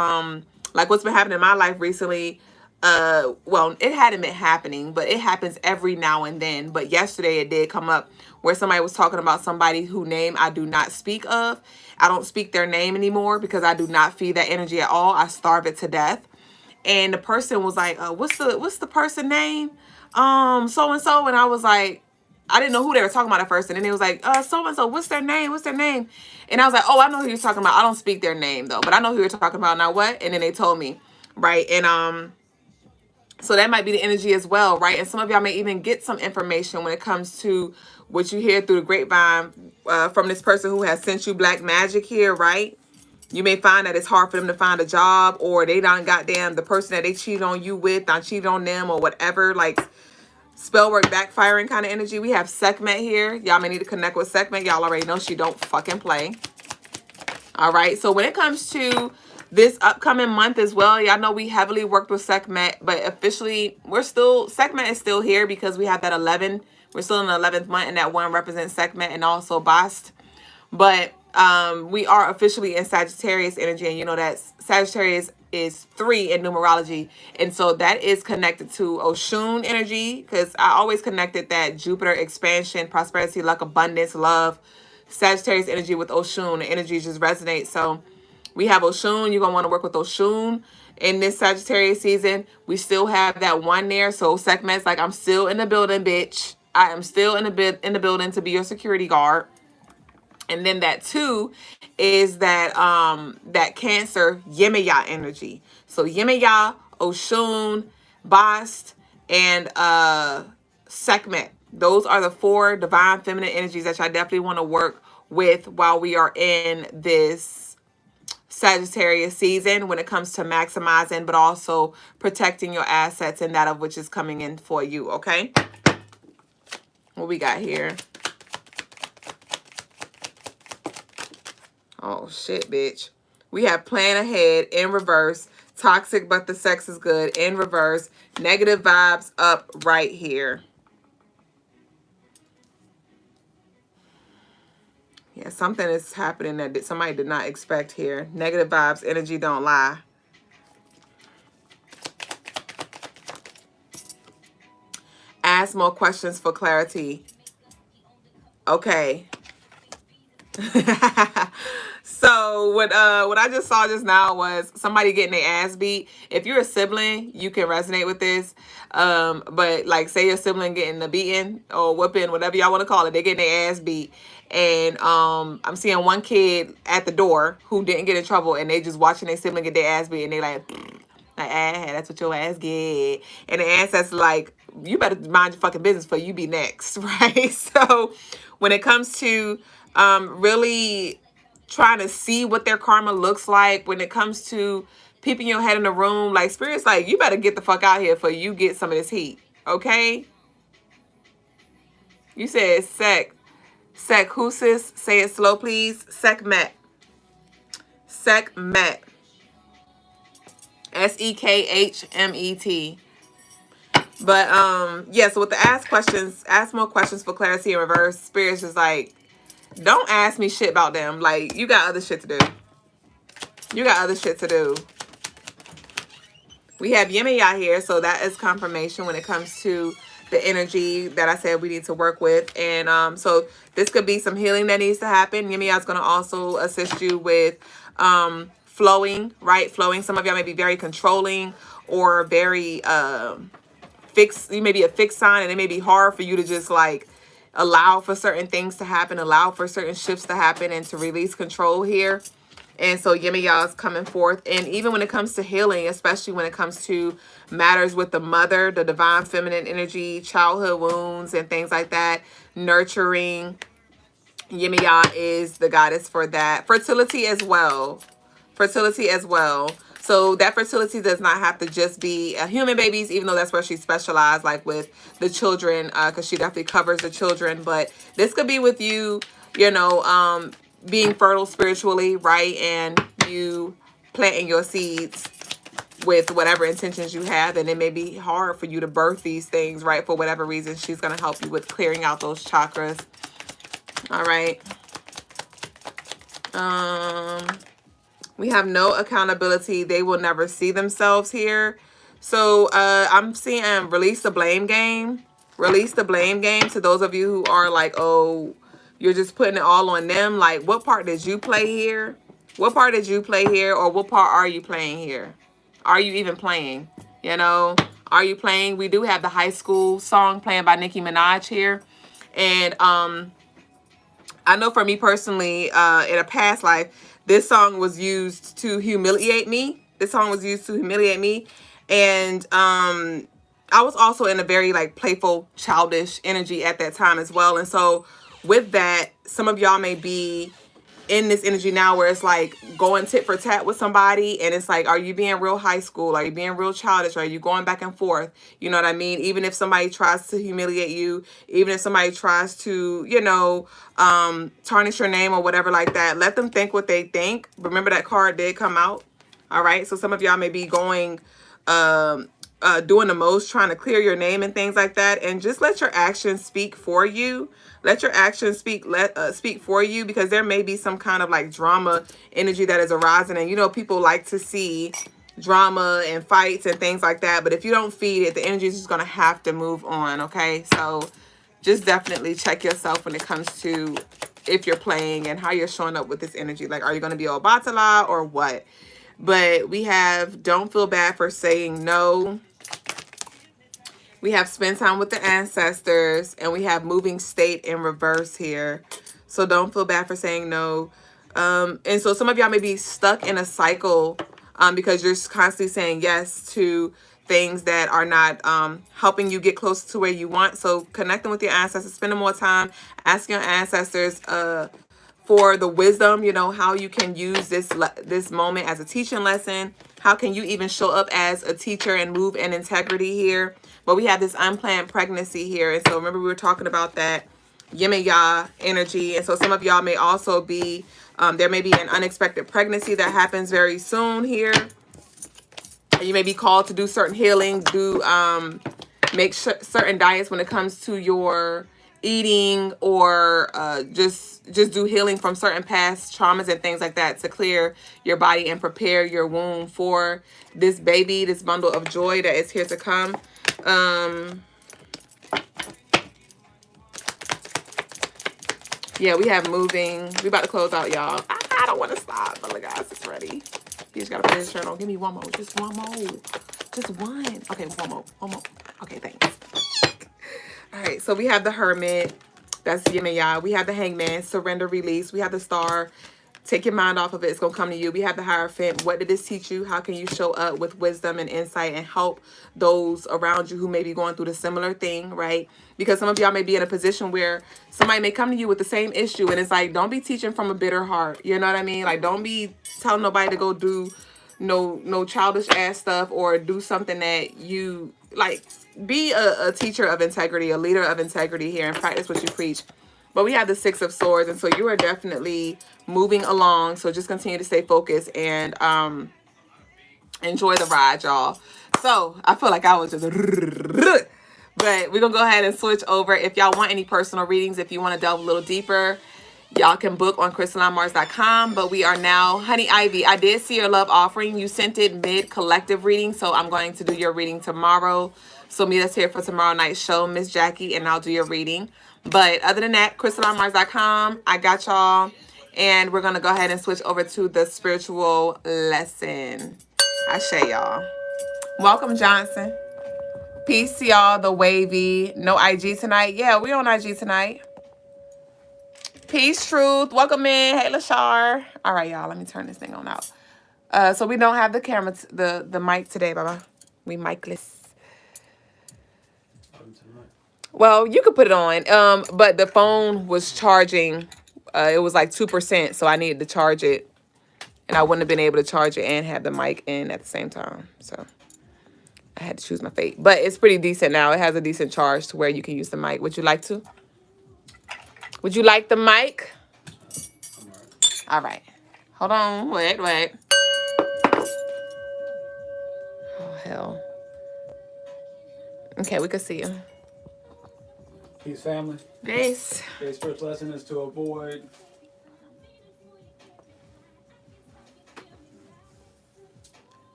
like what's been happening in my life recently, well, it hadn't been happening, but it happens every now and then. But yesterday it did come up where somebody was talking about somebody whose name I do not speak of. I don't speak their name anymore because I do not feed that energy at all. I starve it to death. And the person was like, what's the person name? So-and-so. And I was like, I didn't know who they were talking about at first. And then it was like, so-and-so, what's their name? What's their name? And I was like, oh, I know who you're talking about. I don't speak their name though, but I know who you're talking about. Now what? And then they told me, right? And so that might be the energy as well, right? And some of y'all may even get some information when it comes to what you hear through the grapevine from this person who has sent you black magic here, right? You may find that it's hard for them to find a job, or they done goddamn the person that they cheated on you with, done cheated on them, or whatever, like spell work backfiring kind of energy. We have Sekhmet here. Y'all may need to connect with Sekhmet. Y'all already know she don't fucking play. All right. So when it comes to this upcoming month as well, y'all know we heavily worked with Sekhmet, but officially Sekhmet is still here because we have that 11. We're still in the 11th month, and that 1 represents Sekhmet and also Bast. But we are officially in Sagittarius energy, and you know that Sagittarius is 3 in numerology, and so that is connected to Oshun energy, because I always connected that Jupiter expansion, prosperity, luck, abundance, love, Sagittarius energy with Oshun. The energies just resonate. So we have Oshun. You're gonna want to work with Oshun in this Sagittarius season. We still have that 1 there, so Sekhmet's like, I'm still in the building, bitch. I am still in the building to be your security guard. And then that 2 is that that Cancer Yemaya energy. So Yemaya, Oshun, Bast, and Sekhmet. Those are the 4 divine feminine energies that y'all definitely want to work with while we are in this Sagittarius season when it comes to maximizing, but also protecting your assets and that of which is coming in for you, okay? What we got here? Oh, shit, bitch. We have plan ahead in reverse. Toxic, but the sex is good in reverse. Negative vibes up right here. Yeah, something is happening that somebody did not expect here. Negative vibes, energy don't lie. Ask more questions for clarity. Okay. So what I just saw just now was somebody getting their ass beat. If you're a sibling, you can resonate with this. But like say your sibling getting the beating or whooping, whatever y'all want to call it, they're getting their ass beat. And I'm seeing one kid at the door who didn't get in trouble, and they just watching their sibling get their ass beat, and they like that's what your ass get. And the ancestors like, you better mind your fucking business for you be next, right? So when it comes to really trying to see what their karma looks like, when it comes to peeping your head in the room, like spirit's like, you better get the fuck out here for you get some of this heat, okay? You said Sek, who sis? Say it slow, please. Sekhmet. Sekhmet. Sekhmet. But yeah, so with the ask more questions for clarity in reverse, spirit's just like, don't ask me shit about them. Like, you got other shit to do. You got other shit to do. We have Yemaya here, so that is confirmation when it comes to the energy that I said we need to work with. And so this could be some healing that needs to happen. Yemaya is going to also assist you with flowing, right? Flowing. Some of y'all may be very controlling or very fixed. You may be a fixed sign, and it may be hard for you to just like allow for certain things to happen, allow for certain shifts to happen, and to release control here. And so Yimmy y'all is coming forth. And even when it comes to healing, especially when it comes to matters with the mother, the divine feminine energy, childhood wounds and things like that, nurturing, Yimmy y'all is the goddess for that. Fertility as well. Fertility as well. So that fertility does not have to just be human babies, even though that's where she specialized, like with the children, because she definitely covers the children. But this could be with you, you know, being fertile spiritually, right? And you planting your seeds with whatever intentions you have. And it may be hard for you to birth these things, right? For whatever reason, she's going to help you with clearing out those chakras. All right. We have no accountability. They will never see themselves here. So I'm seeing release the blame game. Release the blame game to those of you who are like, oh, you're just putting it all on them. Like, what part did you play here? What part did you play here? Or what part are you playing here? Are you even playing? You know, are you playing? We do have the high school song playing by Nicki Minaj here. And I know for me personally, in a past life, this song was used to humiliate me. This song was used to humiliate me. And I was also in a very like playful, childish energy at that time as well. And so with that, some of y'all may be in this energy now where it's like going tit for tat with somebody, and it's like, are you being real high school? Are you being real childish? Are you going back and forth? You know what I mean? Even if somebody tries to humiliate you, even if somebody tries to, you know, tarnish your name or whatever like that, let them think what they think. Remember that card did come out. All right. So some of y'all may be going, doing the most, trying to clear your name and things like that. And just let your actions speak for you. Let your actions speak for you, because there may be some kind of like drama energy that is arising. And, you know, people like to see drama and fights and things like that. But if you don't feed it, the energy is just going to have to move on. Okay. So just definitely check yourself when it comes to if you're playing and how you're showing up with this energy. Like, are you going to be all batala or what? But we have don't feel bad for saying no. We have spend time with the ancestors, and we have moving state in reverse here. So don't feel bad for saying no. And so some of y'all may be stuck in a cycle because you're constantly saying yes to things that are not helping you get closer to where you want. So connecting with your ancestors, spending more time asking your ancestors for the wisdom, you know, how you can use this moment as a teaching lesson. How can you even show up as a teacher and move in integrity here? But we have this unplanned pregnancy here. And so remember, we were talking about that Yimmy-ya energy. And so some of y'all may also be, there may be an unexpected pregnancy that happens very soon here. And you may be called to do certain healing, make certain diets when it comes to your eating, or just do healing from certain past traumas and things like that to clear your body and prepare your womb for this baby, this bundle of joy that is here to come. Yeah, we have moving. We about to close out, y'all. I don't want to stop, but look, guys, it's ready. You just gotta put his shirt on. Give me one more. Just one more. Just one. Okay, one more. One more. Okay, thanks. All right, so we have the Hermit. That's Yimmy-ya. We have the Hangman, surrender, release. We have the Star. Take your mind off of it. It's going to come to you. We have the Hierophant. What did this teach you? How can you show up with wisdom and insight and help those around you who may be going through the similar thing, right? Because some of y'all may be in a position where somebody may come to you with the same issue, and it's like, don't be teaching from a bitter heart. You know what I mean? Like, don't be telling nobody to go do no childish ass stuff or do something that you like. Be a teacher of integrity, a leader of integrity here, and practice what you preach. But we have the Six of Swords, and so you are definitely moving along. So just continue to stay focused and enjoy the ride, y'all. So I feel like I was just, but we're gonna go ahead and switch over. If y'all want any personal readings, if you want to delve a little deeper, y'all can book on CrystalineMars.com. But we are now, Honey Ivy, I did see your love offering. You sent it mid collective reading, so I'm going to do your reading tomorrow. So meet us here for tomorrow night's show, Miss Jackie, and I'll do your reading. But other than that, CrystalineMars.com, I got y'all. And we're going to go ahead and switch over to the spiritual lesson. Ashe, y'all. Welcome, Johnson. Peace to y'all, the wavy. No IG tonight. Yeah, we on IG tonight. Peace, truth. Welcome in. Hey, Lashar. All right, y'all. Let me turn this thing on out. So we don't have the camera, the mic today, Baba. We micless. Well, you could put it on. But the phone was charging. It was like 2%, so I needed to charge it, and I wouldn't have been able to charge it and have the mic in at the same time. So I had to choose my fate. But it's pretty decent now. It has a decent charge to where you can use the mic. Would you like to? Would you like the mic? All right. Hold on. Wait. Oh, hell. Okay, we can see you. Peace, family. Peace. Today's first lesson is to avoid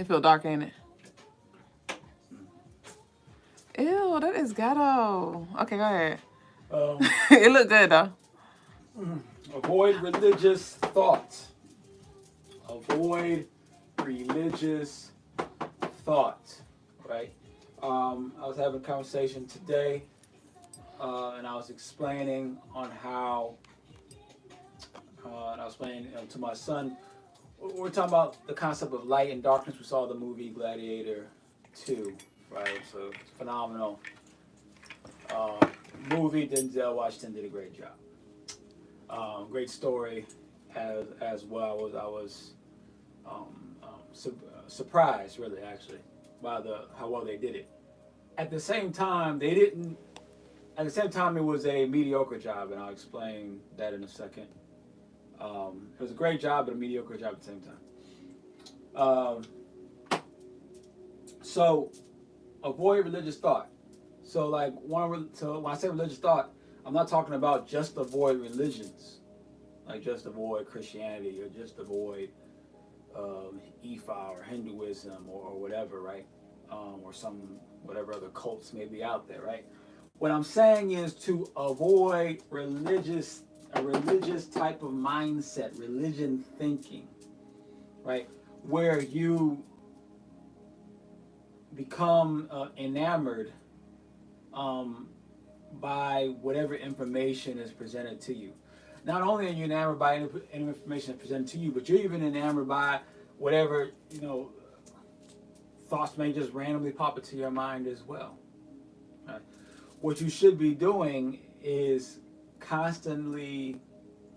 It feel dark, ain't it? Ew, that is ghetto. Okay, go ahead. It look good though. Avoid religious thoughts. Avoid religious thoughts. Right? I was having a conversation today, and I was explaining on how, and I was explaining to my son. We're talking about the concept of light and darkness. We saw the movie Gladiator 2, right? So it's phenomenal movie. Denzel Washington did a great job. Great story as well. I was surprised, really, actually, by how well they did it. At the same time, they didn't. At the same time, it was a mediocre job, and I'll explain that in a second. It was a great job, but a mediocre job at the same time. So avoid religious thought. So when I say religious thought, I'm not talking about just avoid religions, like just avoid Christianity or just avoid Ifa or Hinduism or whatever, right? Or whatever other cults may be out there, right? What I'm saying is to avoid a religious type of mindset, religion thinking, right? Where you become enamored by whatever information is presented to you. Not only are you enamored by any information that's presented to you, but you're even enamored by whatever, thoughts may just randomly pop into your mind as well. Right? What you should be doing is constantly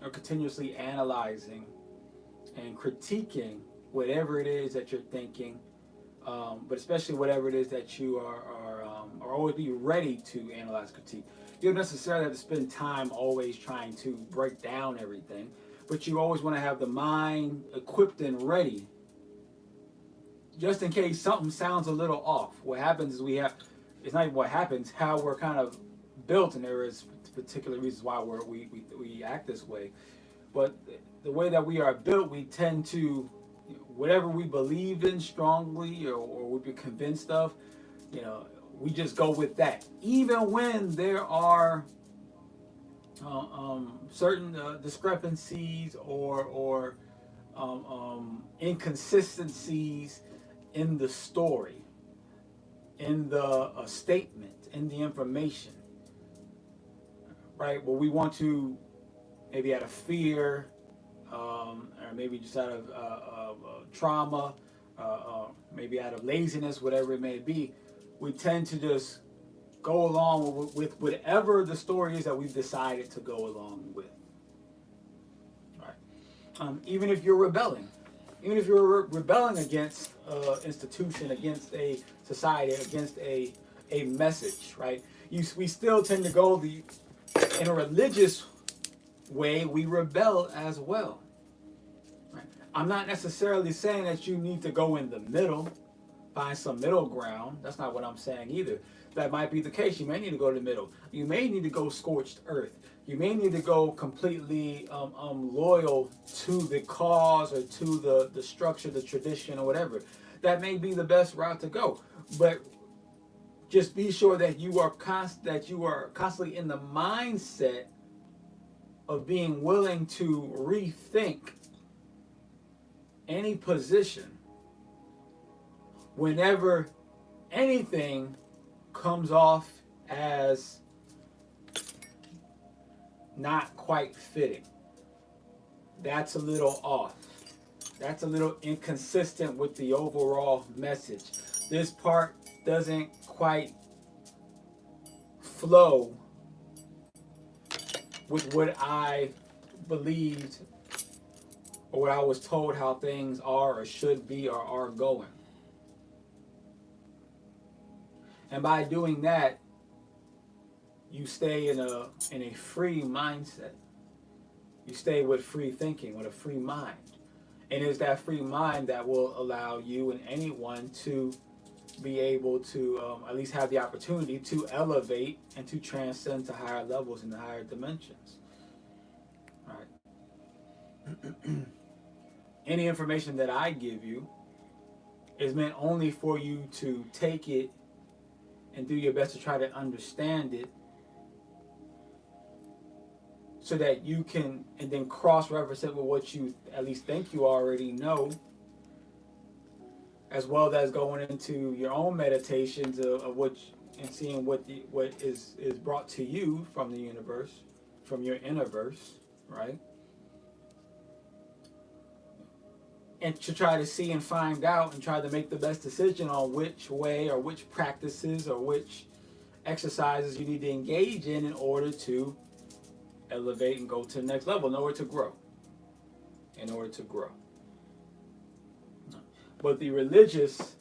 or continuously analyzing and critiquing whatever it is that you're thinking, but especially whatever it is that you are always be ready to analyze, critique. You don't necessarily have to spend time always trying to break down everything, but you always want to have the mind equipped and ready, just in case something sounds a little off. What happens is it's not even what happens, how we're kind of built, and there is particular reasons why we act this way. But the way that we are built, we tend to, whatever we believe in strongly or we be convinced of, we just go with that. Even when there are certain discrepancies or inconsistencies in the story, in the statement, in the information, right? Well, we want to, maybe out of fear, or maybe just out of trauma, maybe out of laziness, whatever it may be, we tend to just go along with whatever the story is that we've decided to go along with. Right? Even if you're rebelling, against an institution, against a society, against a message, right? We still tend to go in a religious way, we rebel as well. Right? I'm not necessarily saying that you need to go in the middle, find some middle ground. That's not what I'm saying either. That might be the case. You may need to go to the middle. You may need to go scorched earth. You may need to go completely loyal to the cause or to the structure, the tradition, or whatever. That may be the best route to go. But just be sure that you are constantly in the mindset of being willing to rethink any position whenever anything comes off as not quite fitting. That's a little off. That's a little inconsistent with the overall message. This part doesn't quite flow with what I believed or what I was told how things are or should be or are going. And by doing that, you stay in a free mindset. You stay with free thinking, with a free mind. And it's that free mind that will allow you and anyone to be able to at least have the opportunity to elevate and to transcend to higher levels and higher dimensions. All right. Any information that I give you is meant only for you to take it and do your best to try to understand it, so that you can, and then cross-reference it with what you at least think you already know, as well as going into your own meditations of what, and seeing what is brought to you from the universe, from your innerverse, right? And to try to see and find out and try to make the best decision on which way or which practices or which exercises you need to engage in order to elevate and go to the next level, in order to grow. In order to grow. But the religious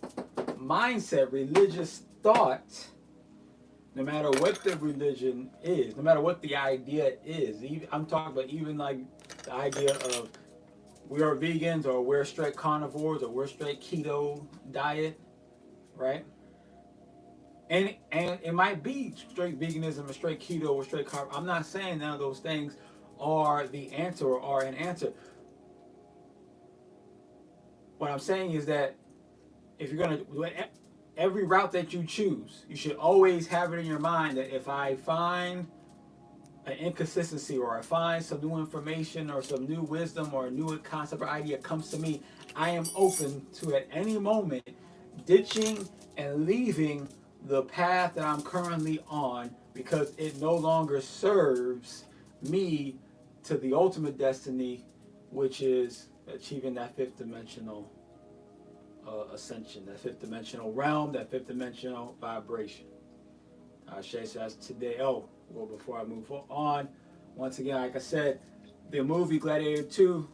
mindset, religious thought, no matter what the religion is, no matter what the idea is, even, I'm talking about even like the idea of we are vegans or we're straight carnivores or we're straight keto diet, right? And it might be straight veganism or straight keto or straight carb. I'm not saying none of those things are the answer or are an answer. What I'm saying is that if you're going to, every route that you choose, you should always have it in your mind that if I find an inconsistency or I find some new information or some new wisdom or a new concept or idea comes to me, I am open to at any moment ditching and leaving the path that I'm currently on because it no longer serves me to the ultimate destiny, which is achieving that fifth dimensional ascension, that fifth dimensional realm, that fifth dimensional vibration. Shay says today, well, before I move on, once again, like I said, the movie Gladiator 2,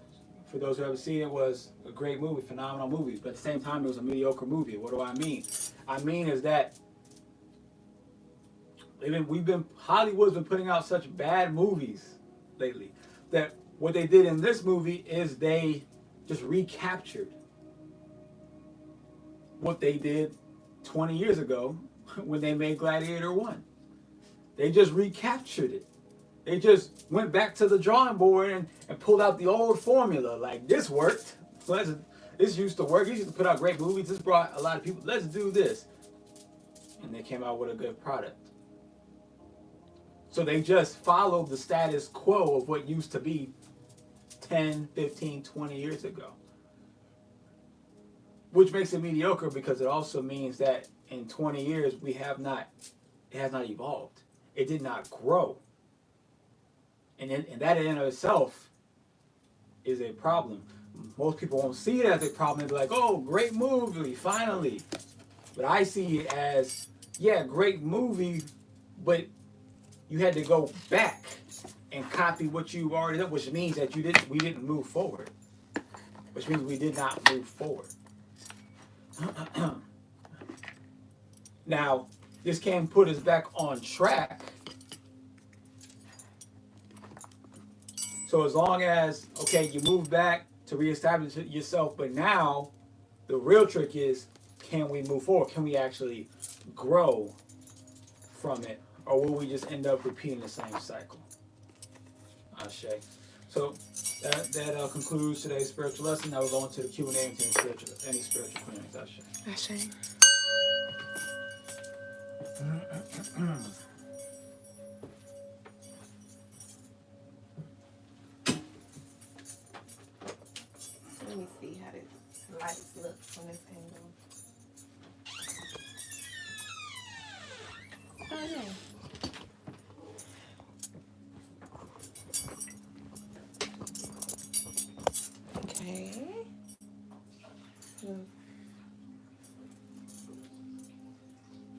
for those who haven't seen it, was a great movie, phenomenal movie, but at the same time, it was a mediocre movie. What do I mean? I mean is that Hollywood's been putting out such bad movies lately that what they did in this movie is they just recaptured what they did 20 years ago when they made Gladiator 1. They just recaptured it. They just went back to the drawing board and pulled out the old formula. Like, this worked. This used to work. This used to put out great movies. This brought a lot of people. Let's do this. And they came out with a good product. So they just followed the status quo of what used to be 10, 15, 20 years ago. Which makes it mediocre because it also means that in 20 years it has not evolved. It did not grow. And that in and of itself is a problem. Most people won't see it as a problem. They'll be like, oh, great movie, finally. But I see it as, yeah, great movie, but you had to go back and copy what you've already done, which means that we didn't move forward. Which means we did not move forward. Now, this can put us back on track. So as long as, okay, you move back to reestablish yourself, but now the real trick is, can we move forward? Can we actually grow from it? Or will we just end up repeating the same cycle? Ashe. So that concludes today's spiritual lesson. Now we're going to the Q&A and any spiritual clearings. Ashe. Ashe. from this angle. Oh, yeah. Okay.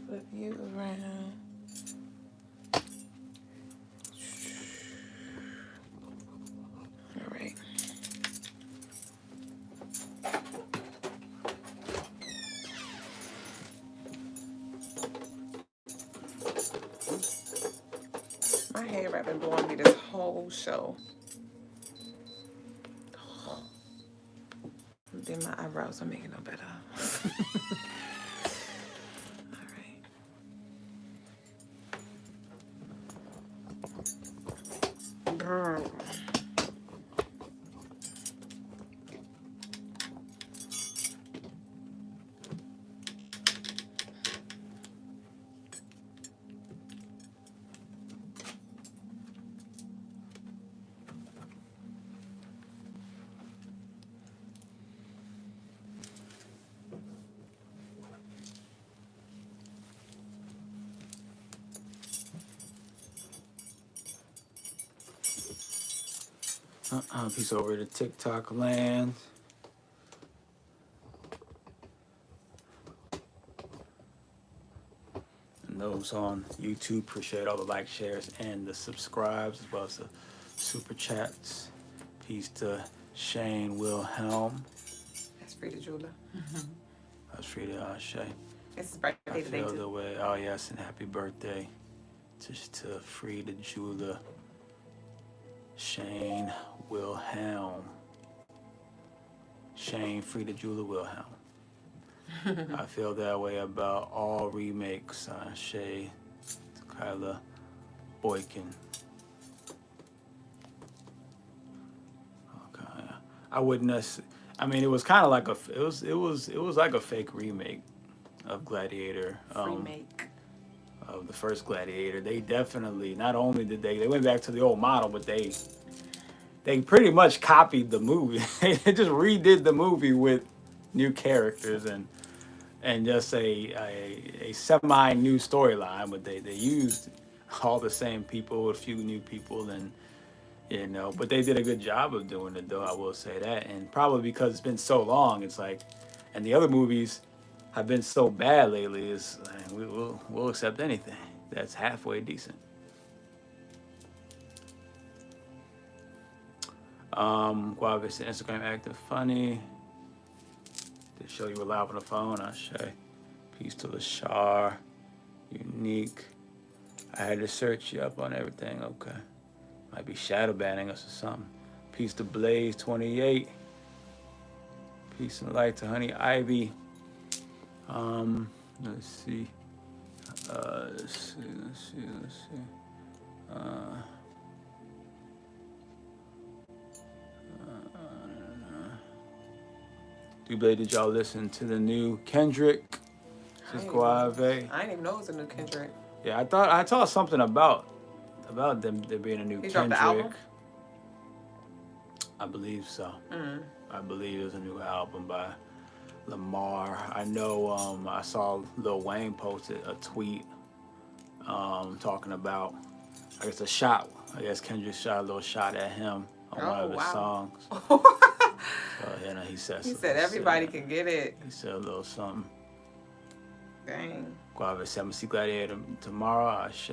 Flip you around. All right. My hair wrap been blowing me this whole show. Then my eyebrows are making no better. All right. Brr. Peace over to TikTok land. And those on YouTube, appreciate all the likes, shares, and the subscribes, as well as the super chats. Peace to Shane Wilhelm. That's Frida Jula. That's Frida Shay. It's his birthday today, Feel the too. way. Oh, yes, and happy birthday to Frida Jula. Shane Wilhelm. Shane Frida Jula Wilhelm. I feel that way about all remakes. Shay, Kyla Boykin. Okay, I wouldn't. I mean, it was kind of like it was like a fake remake of Gladiator. Remake. Of the first Gladiator. They definitely, not only did they went back to the old model, but they pretty much copied the movie. They just redid the movie with new characters and just a semi new storyline, but they used all the same people, a few new people, and but they did a good job of doing it, though, I will say that. And probably because it's been so long, it's like, and the other movies have been so bad lately, is we'll accept anything that's halfway decent. Guava said Instagram active funny. To show you were live on the phone, I say. Peace to Lashar. Unique. I had to search you up on everything. Okay. Might be shadow banning us or something. Peace to Blaze 28. Peace and light to Honey Ivy. Let's see. Let's see. Duüblé, did y'all listen to the new Kendrick? I didn't even know it was a new Kendrick. Yeah, I thought something about them there being a new He Kendrick. dropped the album? I believe so. I believe there's a new album by Lamar. I know I saw Lil Wayne posted a tweet talking about, I guess, a shot. I guess Kendrick shot a little shot at him on one of his songs. So, he said everybody can get it. He said a little something. Dang. Guava said, I'm going to see Gladiator tomorrow. Ashe.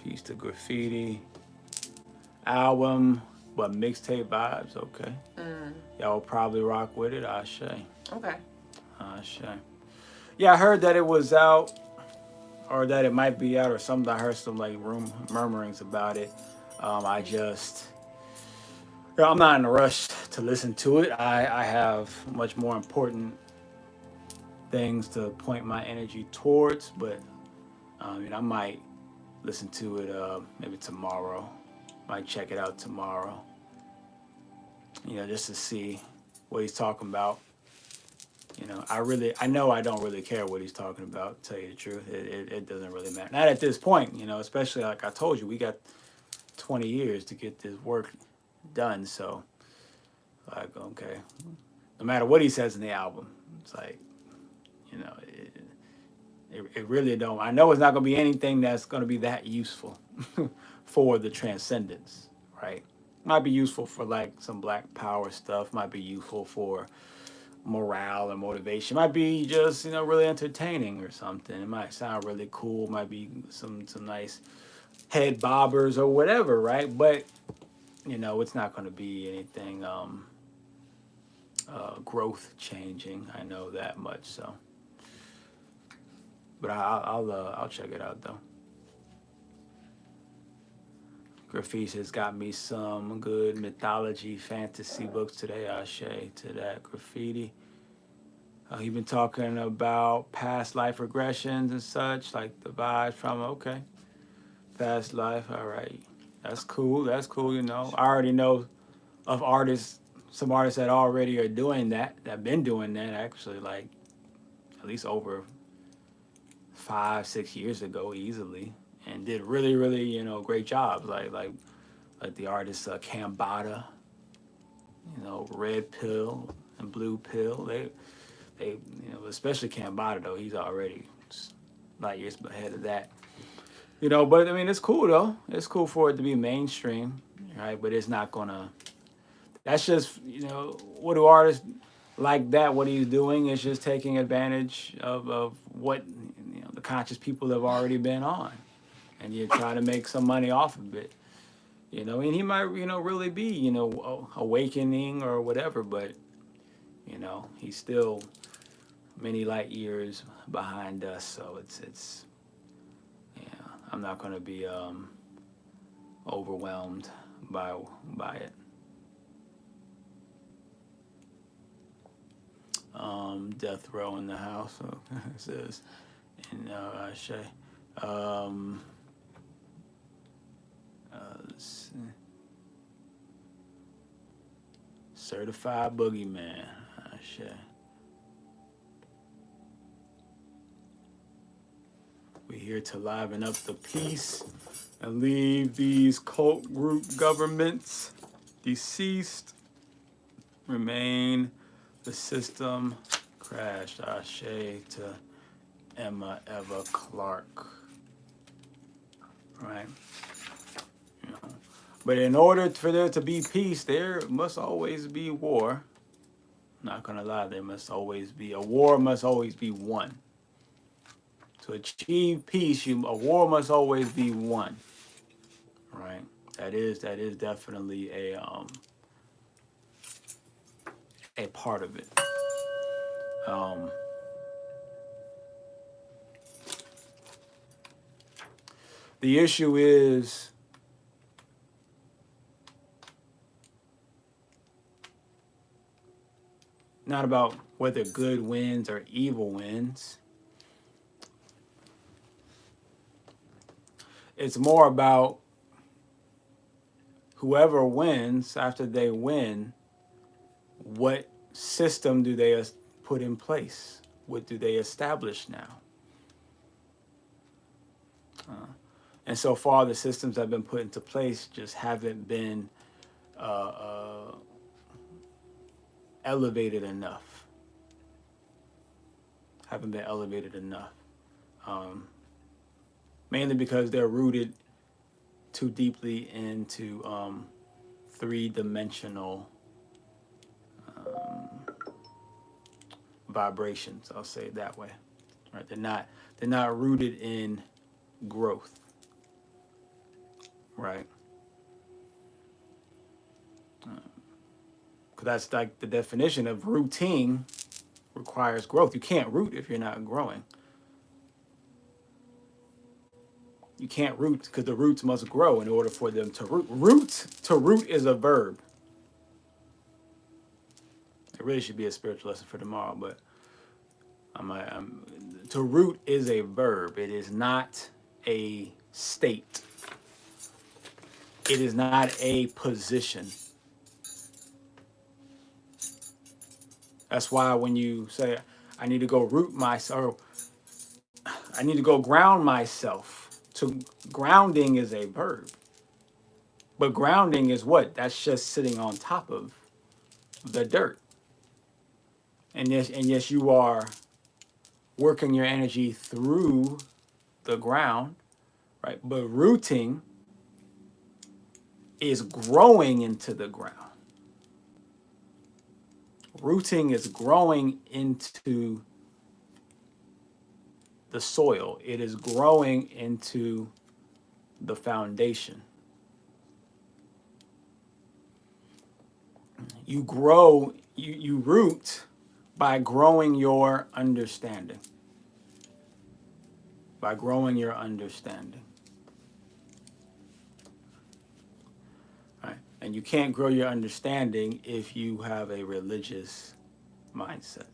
Peace to Graffiti. Album, but mixtape vibes, okay. Y'all will probably rock with it. Ashe. Okay. Ashe. Yeah, I heard that it was out, or that it might be out, or something. I heard some murmurings about it. I'm not in a rush to listen to it. I have much more important things to point my energy towards, but I might listen to it maybe tomorrow. Might check it out tomorrow. Just to see what he's talking about. I know I don't really care what he's talking about, to tell you the truth. It doesn't really matter. Not at this point, especially like I told you, we got 20 years to get this work done. So, like, okay, no matter what he says in the album, it's like, you know, it really don't. I know it's not going to be anything that's going to be that useful for the transcendence, right? Might be useful for like some Black Power stuff. Might be useful for morale and motivation. Might be just, you know, really entertaining or something. It might sound really cool. Might be some nice head bobbers or whatever, right? But you know, it's not going to be anything growth changing. I know that much. So, but I'll check it out though. Graffiti has got me some good mythology fantasy books today. Ashe to that graffiti. He's been talking about past life regressions and such, like the vibes from, okay, past life. All right. That's cool. That's cool. You know, I already know of artists, some artists that already are doing that, that have been doing that actually, like at least over 5-6 years ago easily, and did really, really, you know, great jobs. Like the artists Cambada, you know, Red Pill and Blue Pill. They, you know, especially Cambada though, he's already light years ahead of that. You know, but I mean, it's cool though. It's cool for it to be mainstream, right? But it's not gonna. That's just, you know, what do artists like that? What he's doing is just taking advantage of what, you know, the conscious people have already been on, and you try to make some money off of it. You know, and he might, you know, really be, you know, awakening or whatever, but you know, he's still many light years behind us. So it's yeah, I'm not gonna be overwhelmed by it. Death row in the house. So it says, and Shay. Certified boogeyman. Shay. We're here to liven up the peace and leave these cult group governments deceased. Remain the system crashed. Ashe to Emma Eva Clark. Right? You know. But in order for there to be peace, there must always be war. Not gonna lie, there must always be a war. Must always be won. To achieve peace, a war must always be won. Right? That is definitely a part of it. The issue is not about whether good wins or evil wins. It's more about whoever wins, after they win, what system do they put in place? What do they establish now? And so far, the systems that have been put into place just haven't been elevated enough. Haven't been elevated enough. Mainly because they're rooted too deeply into three-dimensional vibrations. I'll say it that way. Right? They're not rooted in growth. Right? Because that's like the definition of routine requires growth. You can't root if you're not growing. You can't root because the roots must grow in order for them to root. To root is a verb. It really should be a spiritual lesson for tomorrow, but to root is a verb. It is not a state. It is not a position. That's why when you say, I need to go root myself, or I need to go ground myself, to grounding is a verb. But grounding is what? That's just sitting on top of the dirt. And yes, you are working your energy through the ground, right? But rooting is growing into the ground. Rooting is growing into the soil. It is growing into the foundation. You grow, you root by growing your understanding. By growing your understanding. Right? And you can't grow your understanding if you have a religious mindset.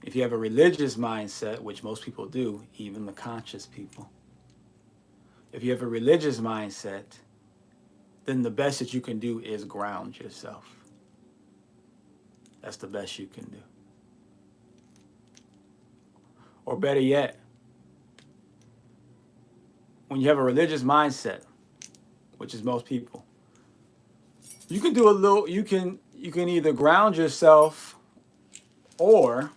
If you have a religious mindset, which most people do, even the conscious people, if you have a religious mindset, then the best that you can do is ground yourself. That's the best you can do. Or better yet, when you have a religious mindset, which is most people, you can do a little, you can either ground yourself, or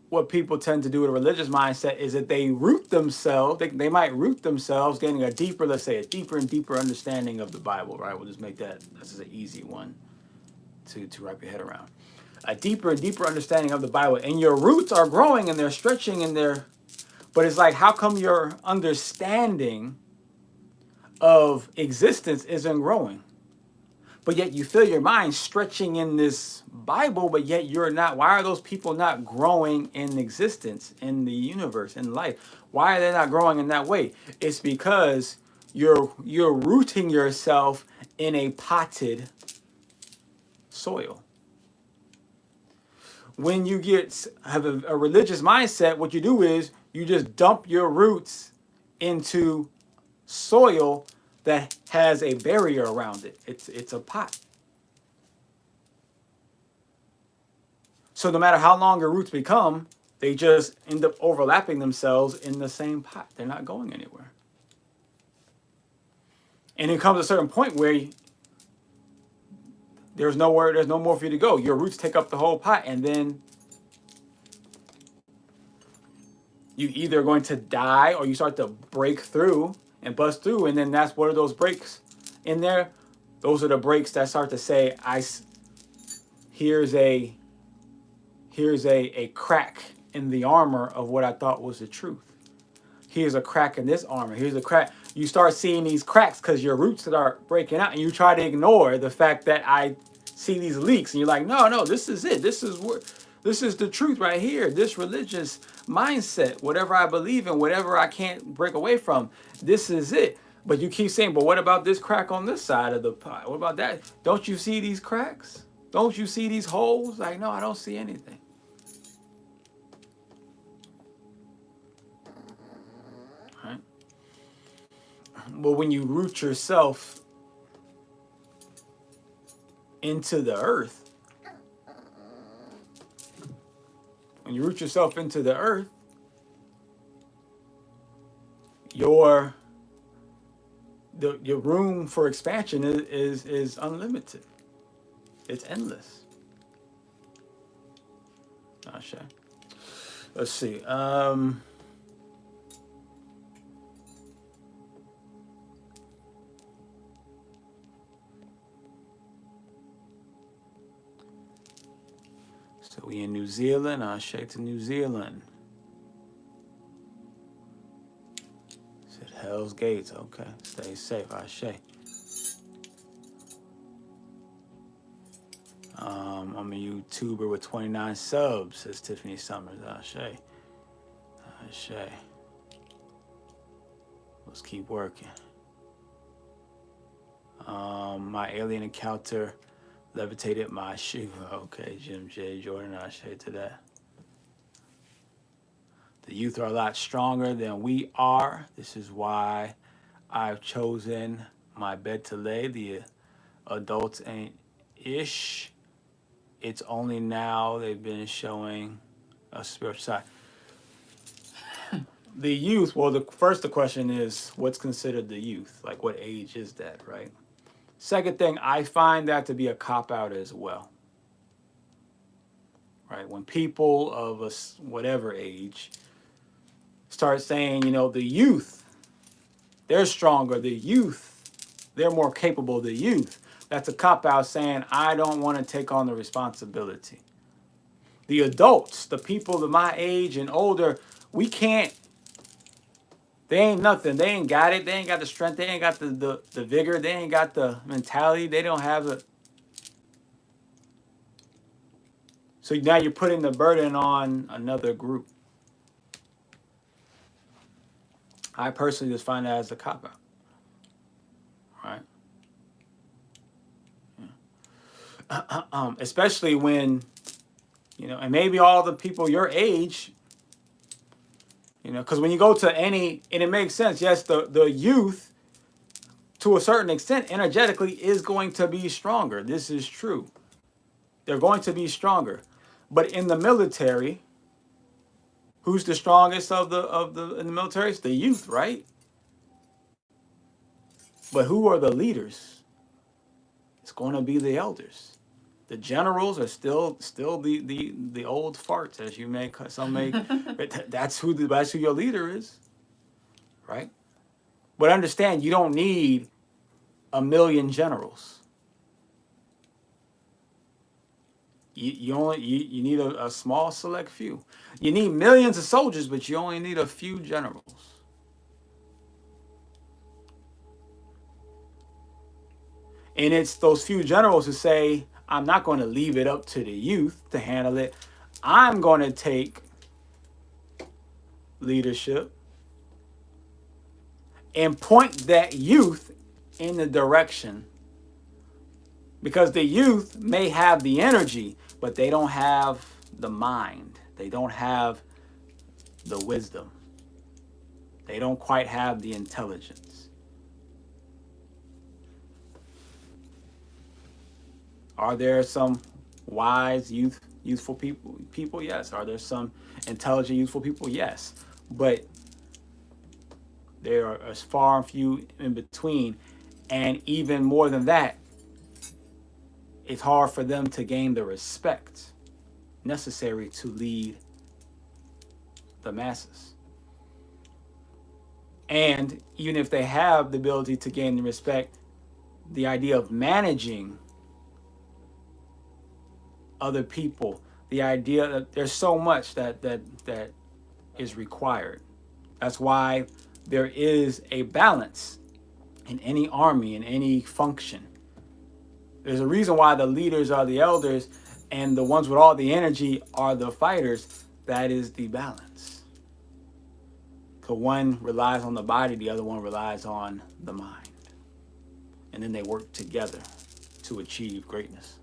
what people tend to do with a religious mindset is that they root themselves, they might root themselves, gaining a deeper, let's say a deeper and deeper understanding of the Bible, right? We'll just make that, this is an easy one to wrap your head around. A deeper and deeper understanding of the Bible, and your roots are growing and they're stretching and they're, but it's like, how come your understanding of existence isn't growing? But yet you feel your mind stretching in this Bible, but yet you're not. Why are those people not growing in existence, in the universe, in life? Why are they not growing in that way? It's because you're rooting yourself in a potted soil. When you have a religious mindset, what you do is you just dump your roots into soil that has a barrier around it. It's a pot. So no matter how long your roots become, they just end up overlapping themselves in the same pot. They're not going anywhere. And it comes a certain point where there's no more for you to go. Your roots take up the whole pot, and then you either are going to die or you start to break through and bust through. And then that's what are those breaks in there? Those are the breaks that start to say, here's a crack in the armor of what I thought was the truth. Here's a crack in this armor. Here's a crack. You start seeing these cracks because your roots start breaking out, and you try to ignore the fact that I see these leaks, and you're like, no, this is it. This is the truth right here. This religious mindset, whatever I believe in, whatever I can't break away from, this is it. But you keep saying, but what about this crack on this side of the pot? What about that? Don't you see these cracks? Don't you see these holes? Like, no, I don't see anything. Right? But when you root yourself into the earth, your room for expansion is unlimited. It's endless. Ashe. Let's see. So we in New Zealand. Ashe to New Zealand. Said Hell's Gates. Okay. Stay safe. Ashe. I'm a YouTuber with 29 subs, says Tiffany Summers. Ashe. Ashe. Let's keep working. My alien encounter levitated my shoe. Okay, Jim J. Jordan, Ashe to that. The youth are a lot stronger than we are. This is why I've chosen my bed to lay. The adults ain't ish. It's only now they've been showing a spiritual side. the youth, well, the question is, what's considered the youth? Like, what age is that, right? Second thing, I find that to be a cop-out as well, right? When people of a whatever age start saying, the youth, they're stronger, the youth, they're more capable, the youth, that's a cop-out saying, I don't want to take on the responsibility. The adults, the people of my age and older, we can't. They ain't nothing. They ain't got it. They ain't got the strength. They ain't got the vigor. They ain't got the mentality. They don't have it. So now you're putting the burden on another group. I personally just find that as a cop-out. Right? Yeah. Especially when, and maybe all the people your age, because when you go to any, and it makes sense, yes, the youth, to a certain extent, energetically, is going to be stronger. This is true. They're going to be stronger. But in the military, who's the strongest in the military? It's the youth, right? But who are the leaders? It's going to be the elders. The generals are still the old farts, as you may some may. That's who your leader is, right? But understand, you don't need 1 million generals. You need a small select few. You need millions of soldiers, but you only need a few generals. And it's those few generals who say, I'm not going to leave it up to the youth to handle it. I'm going to take leadership and point that youth in the direction. Because the youth may have the energy, but they don't have the mind. They don't have the wisdom. They don't quite have the intelligence. Are there some wise, youthful people? Yes. Are there some intelligent, youthful people? Yes. But there are as far and few in between. And even more than that, it's hard for them to gain the respect necessary to lead the masses. And even if they have the ability to gain the respect, the idea of managing other people, the idea that there's so much that is required. That's why there is a balance in any army, in any function. There's a reason why the leaders are the elders and the ones with all the energy are the fighters. That is the balance. So one relies on the body, the other one relies on the mind. And then they work together to achieve greatness.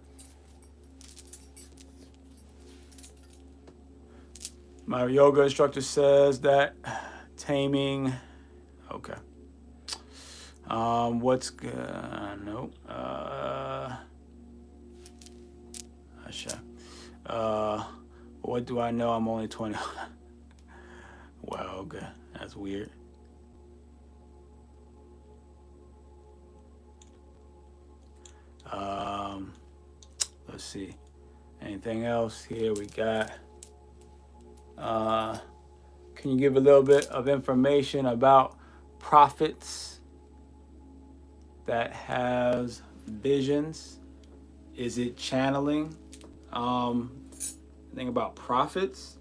My yoga instructor says that taming, okay. What's good? Nope. What do I know? I'm only 20. Wow, okay. That's weird. Let's see. Anything else here we got? Can you give a little bit of information about prophets that has visions? Is it channeling? Think about prophets.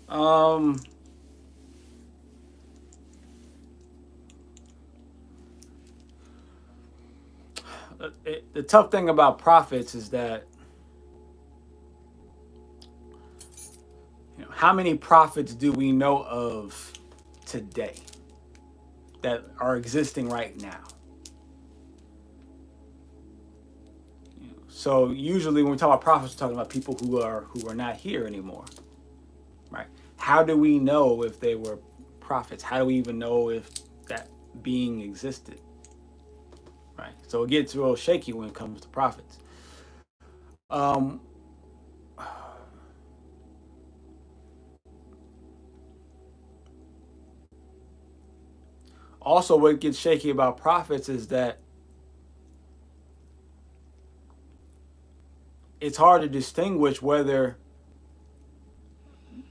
The tough thing about prophets is that, how many prophets do we know of today that are existing right now? So usually when we talk about prophets, we're talking about people who are not here anymore, right? How do we know if they were prophets? How do we even know if that being existed, right? So it gets real shaky when it comes to prophets. also what gets shaky about prophets is that it's hard to distinguish whether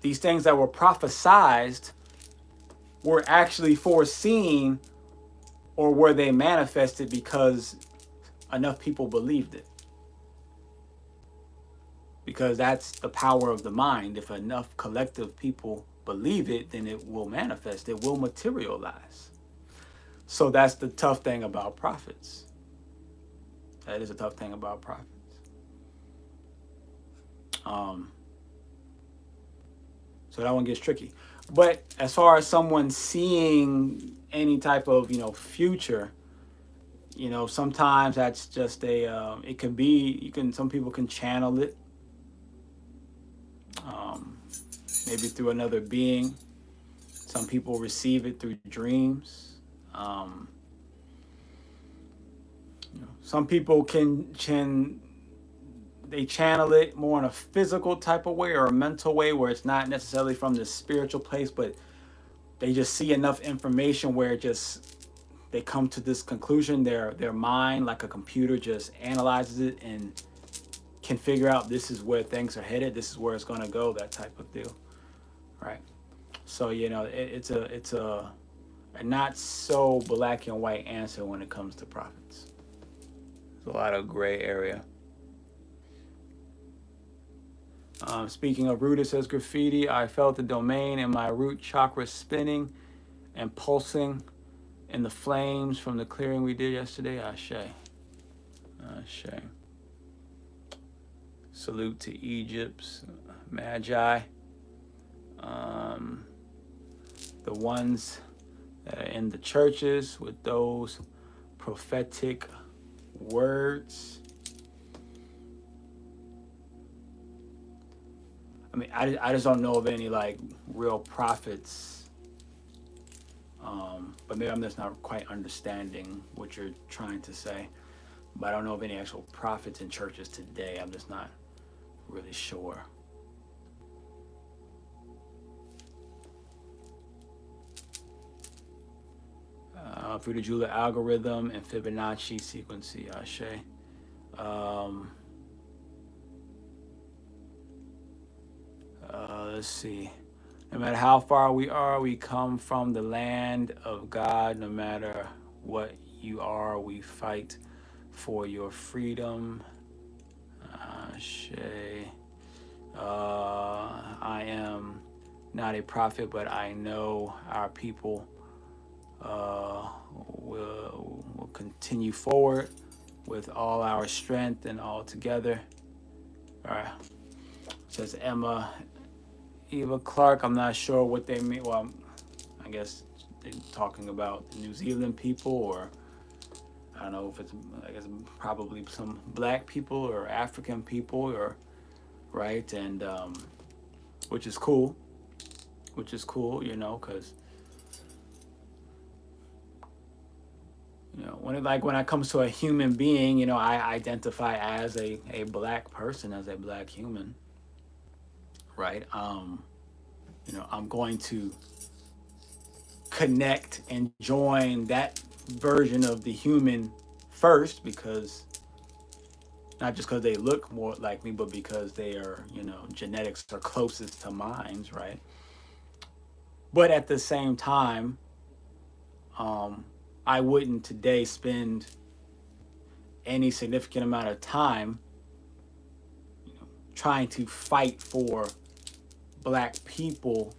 these things that were prophesized were actually foreseen or were they manifested because enough people believed it. Because that's the power of the mind. If enough collective people believe it, then it will manifest, it will materialize. So that's the tough thing about prophets. That is a tough thing about prophets. So that one gets tricky. But as far as someone seeing any type of, future, sometimes that's just it can be, some people can channel it, maybe through another being. Some people receive it through dreams. Some people can they channel it more in a physical type of way or a mental way where it's not necessarily from the spiritual place, but they just see enough information where they come to this conclusion. Their mind, like a computer, just analyzes it and can figure out this is where things are headed, this is where it's going to go, that type of deal, right? So it's a not so black and white answer when it comes to prophets. There's a lot of gray area. Speaking of root, it says graffiti. I felt the domain in my root chakra spinning and pulsing in the flames from the clearing we did yesterday. Ashe. Ashe. Salute to Egypt's Magi. The ones that are in the churches with those prophetic words. I mean, I just don't know of any like real prophets. But maybe I'm just not quite understanding what you're trying to say. But I don't know of any actual prophets in churches today. I'm just not really sure. Through the Joule algorithm and Fibonacci sequence, Ashe. Let's see. No matter how far we are, we come from the land of God. No matter what you are, we fight for your freedom. Ashe. I am not a prophet, but I know our people will continue forward with all our strength and all together. All right. Says Eva Clark. I'm not sure what they mean. Well, I guess they're talking about the New Zealand people, or I don't know if it's, I guess probably some black people or African people, or right, and which is cool, because when it comes to a human being, I identify as a black person, as a black human, right? I'm going to connect and join that version of the human first, because not just because they look more like me, but because they are, genetics are closest to mine, right? But at the same time, I wouldn't today spend any significant amount of time trying to fight for black people,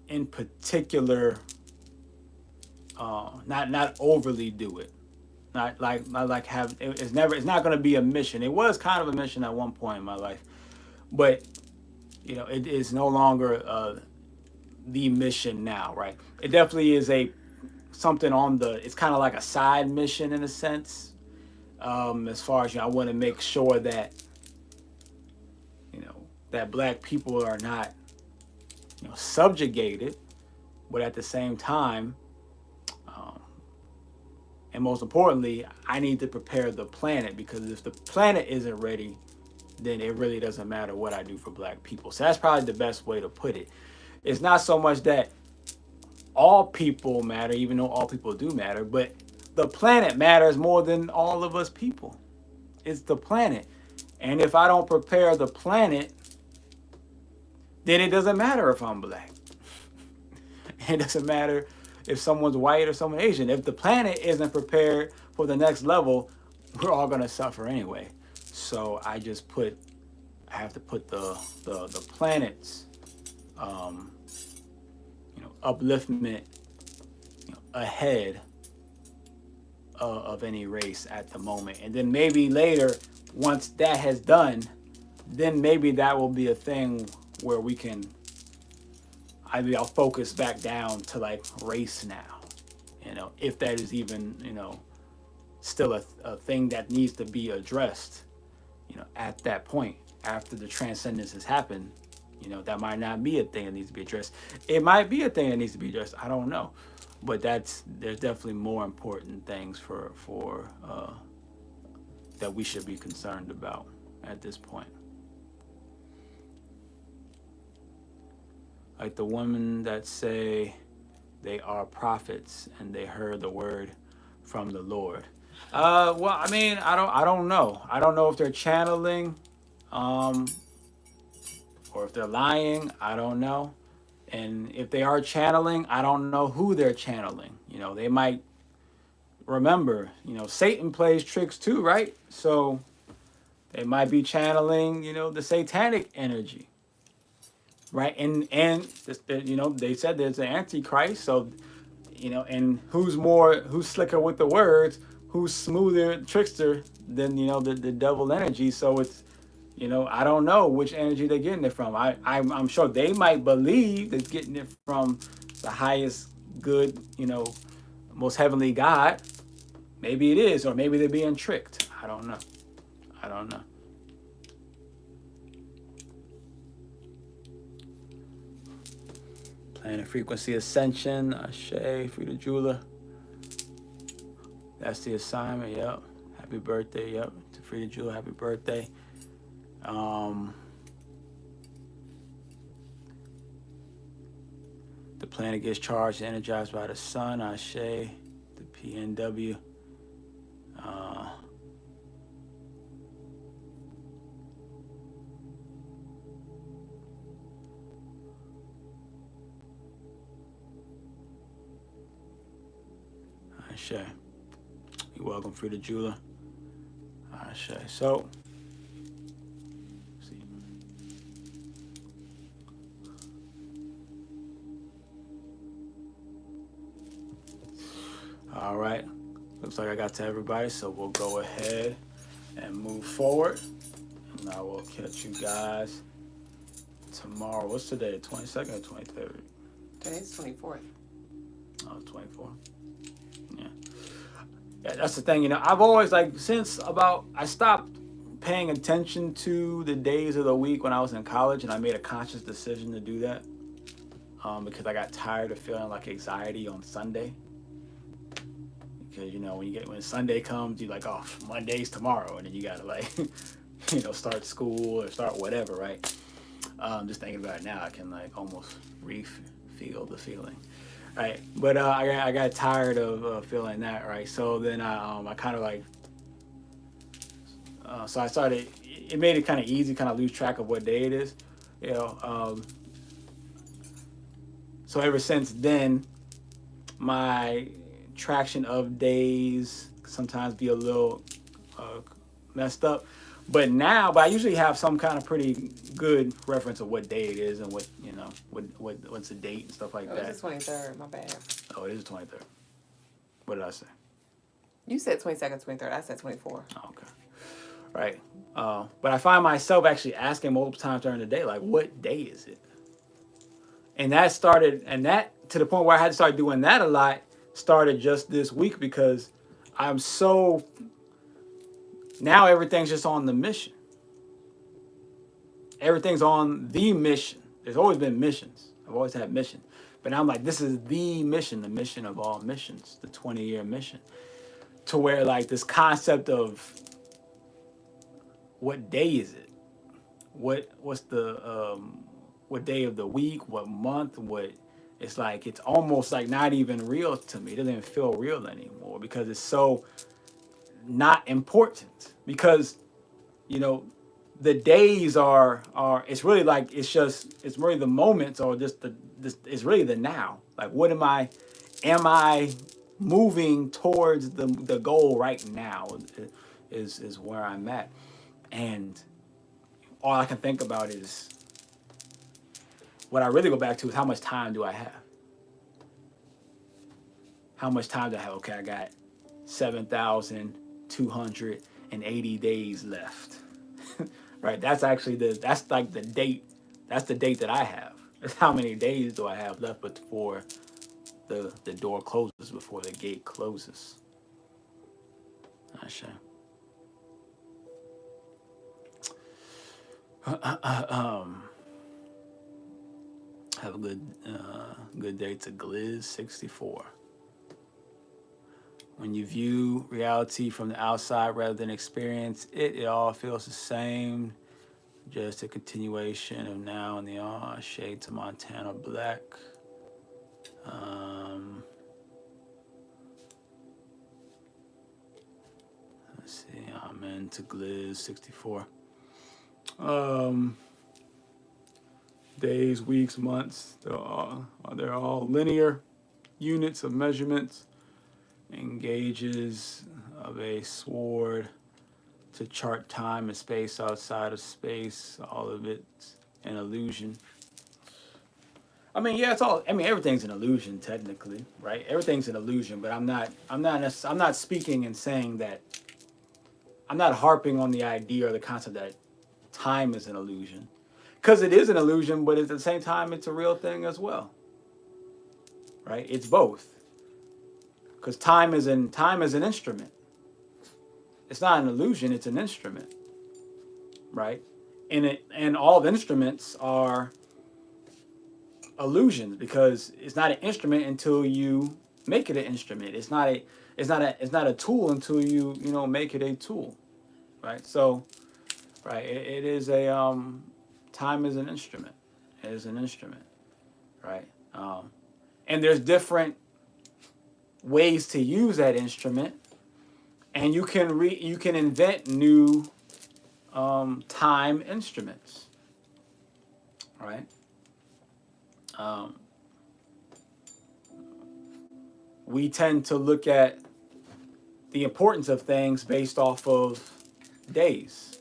in particular, not overly do it. Not like have it's not going to be a mission. It was kind of a mission at one point in my life, but it is no longer the mission now, right? It definitely is something it's kind of like a side mission in a sense. As far as I want to make sure that that black people are not subjugated, but at the same time, and most importantly, I need to prepare the planet, because if the planet isn't ready, then it really doesn't matter what I do for black people. So that's probably the best way to put it. It's not so much that all people matter, even though all people do matter, but the planet matters more than all of us people. It's the planet. And if I don't prepare the planet, then it doesn't matter if I'm black. It doesn't matter if someone's white or someone Asian. If the planet isn't prepared for the next level, we're all going to suffer anyway. So I have to put the planet's upliftment ahead of any race at the moment. And then maybe later, once that has done, then maybe that will be a thing where we can, I'll focus back down to like race now, if that is even, still a thing that needs to be addressed, at that point, after the transcendence has happened, that might not be a thing that needs to be addressed. It might be a thing that needs to be addressed. I don't know. But there's definitely more important things for that we should be concerned about at this point. Like the women that say they are prophets and they heard the word from the Lord. Well, I mean, I don't know. I don't know if they're channeling, or if they're lying. I don't know. And if they are channeling, I don't know who they're channeling. They might remember, Satan plays tricks too, right? So they might be channeling, the satanic energy, right? And they said there's an antichrist. So, and who's slicker with the words, who's smoother trickster than, the devil energy. So it's, I don't know which energy they're getting it from. I'm sure they might believe they're getting it from the highest good, most heavenly God. Maybe it is, or maybe they're being tricked. I don't know. Planet frequency ascension, Ashe, Frida Jula. That's the assignment, yep. Happy birthday, yep. To Frida Jula, happy birthday. The planet gets charged and energized by the sun, Ashe, the PNW. Ashe. You're welcome, Frida Jula. Ashe. So, all right, looks like I got to everybody, so we'll go ahead and move forward, and I will catch you guys tomorrow. What's today, 22nd or 23rd? Today's 24th. Oh, 24. Yeah, that's the thing, I've always, since I stopped paying attention to the days of the week when I was in college, and I made a conscious decision to do that, because I got tired of feeling like anxiety on Sunday. Because when Sunday comes, you're like, oh, Monday's tomorrow, and then you gotta start school or start whatever, right? Just thinking about it now, I can almost feel the feeling, right? But I got tired of feeling that, right? So then I kind of so I started. It made it kind of easy, kind of lose track of what day it is, So ever since then, my traction of days sometimes be a little messed up, but I usually have some kind of pretty good reference of what day it is and what's the date and stuff like that. It's the 23rd, my bad. Oh, it is the 23rd. What did I say? You said 22nd, 23rd. I said 24. Oh, okay. Right. But I find myself actually asking multiple times during the day, what day is it? And that to the point where I had to start doing that a lot, started just this week, because I'm so, now everything's just on the mission. Everything's on the mission. There's always been missions. I've always had missions. But now I'm like, this is the mission of all missions, the 20-year mission. To where this concept of what day is it? What's the what day of the week? What month? What it's like it's almost like not even real to me. It doesn't even feel real anymore because it's so not important. Because you know the days are it's really like it's really the moments or just it's really the now. Like what am I moving towards the goal right now is where I'm at. And all I can think about is what I really go back to is how much time do I have? How much time do I have? Okay, I got 7,280 days left. Right? That's actually that's like the date. That's the date that I have. That's how many days do I have left before the door closes, before the gate closes. Asha. Have a good day to Gliz64. When you view reality from the outside rather than experience it, it all feels the same. Just a continuation of now and the shade to Montana Black. Let's see. Amen to Gliz64. Days, weeks, months. They're all linear units of measurements. Engages of a sword to chart time and space outside of space. All of it's an illusion. I mean, yeah, it's all. I mean, everything's an illusion technically, right? Everything's an illusion, but I'm not speaking and saying that. I'm not harping on the idea or the concept that time is an illusion, because it is an illusion, but at the same time, it's a real thing as well, right? It's both, because time is an instrument. It's not an illusion; it's an instrument, right? And all instruments are illusions because it's not an instrument until you make it an instrument. It's not a tool until you make it a tool, right? So, right, it is a time is an instrument. It is an instrument, right? And there's different ways to use that instrument, and you can invent new time instruments, right? We tend to look at the importance of things based off of days.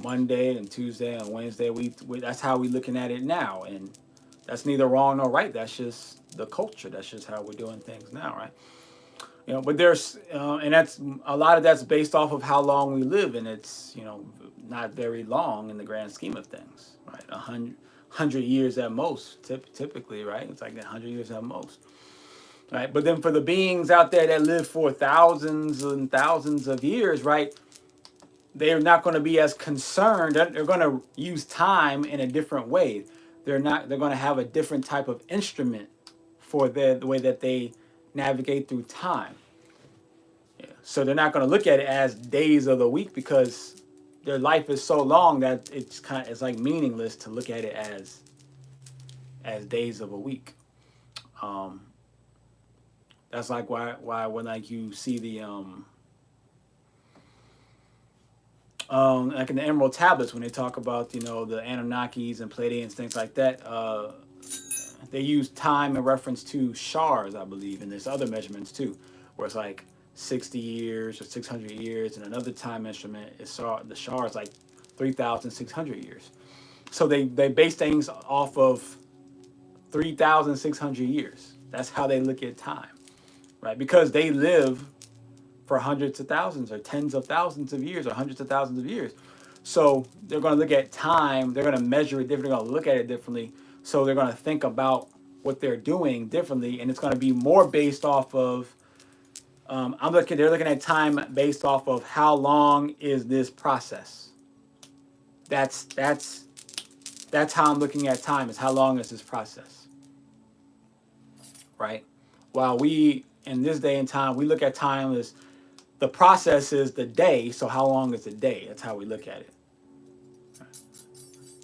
Monday and Tuesday and Wednesday, we that's how we're looking at it now, and that's neither wrong nor right. That's just the culture. That's just how we're doing things now, right? But there's and that's a lot of that's based off of how long we live, and it's not very long in the grand scheme of things, right? 100 years at most, typically, right? It's like 100 years at most, right? But then for the beings out there that live for thousands and thousands of years, right? They're not going to be as concerned. They're going to use time in a different way. They're going to have a different type of instrument for the way that they navigate through time. Yeah. So they're not going to look at it as days of the week because their life is so long that it's like meaningless to look at it as days of a week. That's like why when like you see the like in the Emerald Tablets when they talk about the Anunnakis and Pleiadians, things like that, they use time in reference to shars, I believe, and there's other measurements too, where it's like 60 years or 600 years, and another time instrument is the shar is like 3,600 years. So they base things off of 3,600 years. That's how they look at time, right? Because they live for hundreds of thousands or tens of thousands of years or hundreds of thousands of years. So they're going to look at time, they're going to measure it differently, they're going to look at it differently. So they're going to think about what they're doing differently, and it's going to be more based off of, they're looking at time based off of how long is this process. That's how I'm looking at time, is how long is this process, right? While we, in this day and time, we look at time as the process is the day, so how long is the day? That's how we look at it.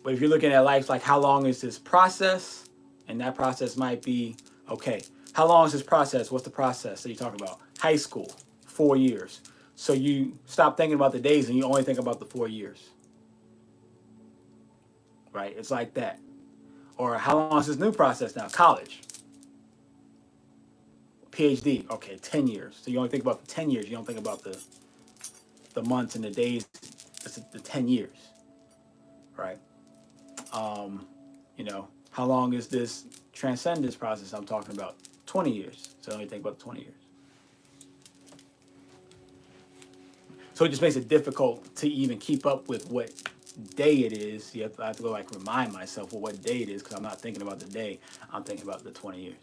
But if you're looking at life like how long is this process, And that process might be, okay, how long is this process? What's the process that you're talking about? High school, 4 years. So you stop thinking about the days and you only think about the 4 years. Right? It's like that. Or how long is this new process now? College. PhD. Okay, 10 years. So you only think about the 10 years. You don't think about the months and the days. It's the 10 years. Right? You know, how long is this transcendence process I'm talking about? 20 years. So I only think about the 20 years. So it just makes it difficult to even keep up with what day it is. I have to go like remind myself what day it is, because I'm not thinking about the day. I'm thinking about the 20 years.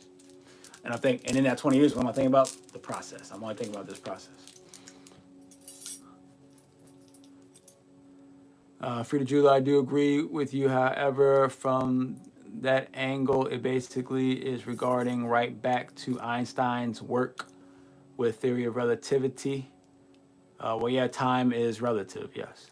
And in that 20 years, what am I thinking about? The process. I'm only thinking about this process. Frida Jula, I do agree with you. However, from that angle, it basically is regarding right back to Einstein's work with theory of relativity. Well, yeah, time is relative, yes.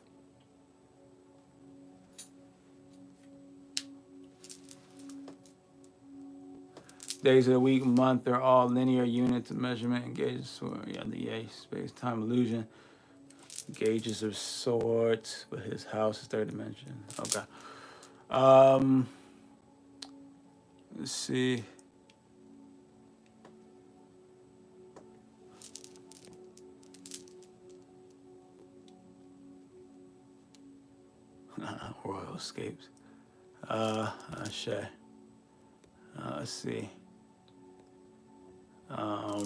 Days of the week, month, they're all linear units of measurement and gauges. So, yeah, the space-time illusion. Gauges of sorts, but his house is third dimension. Okay. Let's see. Royal escapes. Shay. Let's see. All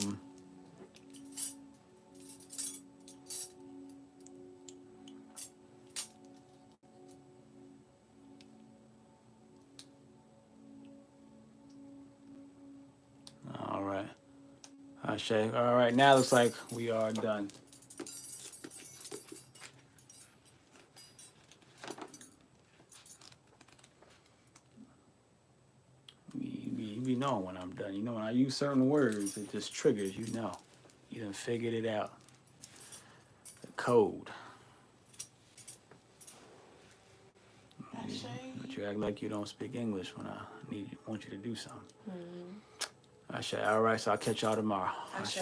right. Shay. All right. Now it looks like we are done. You know when I'm done. You know when I use certain words, it just triggers. You know. You done figured it out. The code. But you act like you don't speak English when I want you to do something. Ashe. All right, so I'll catch y'all tomorrow. Ashe.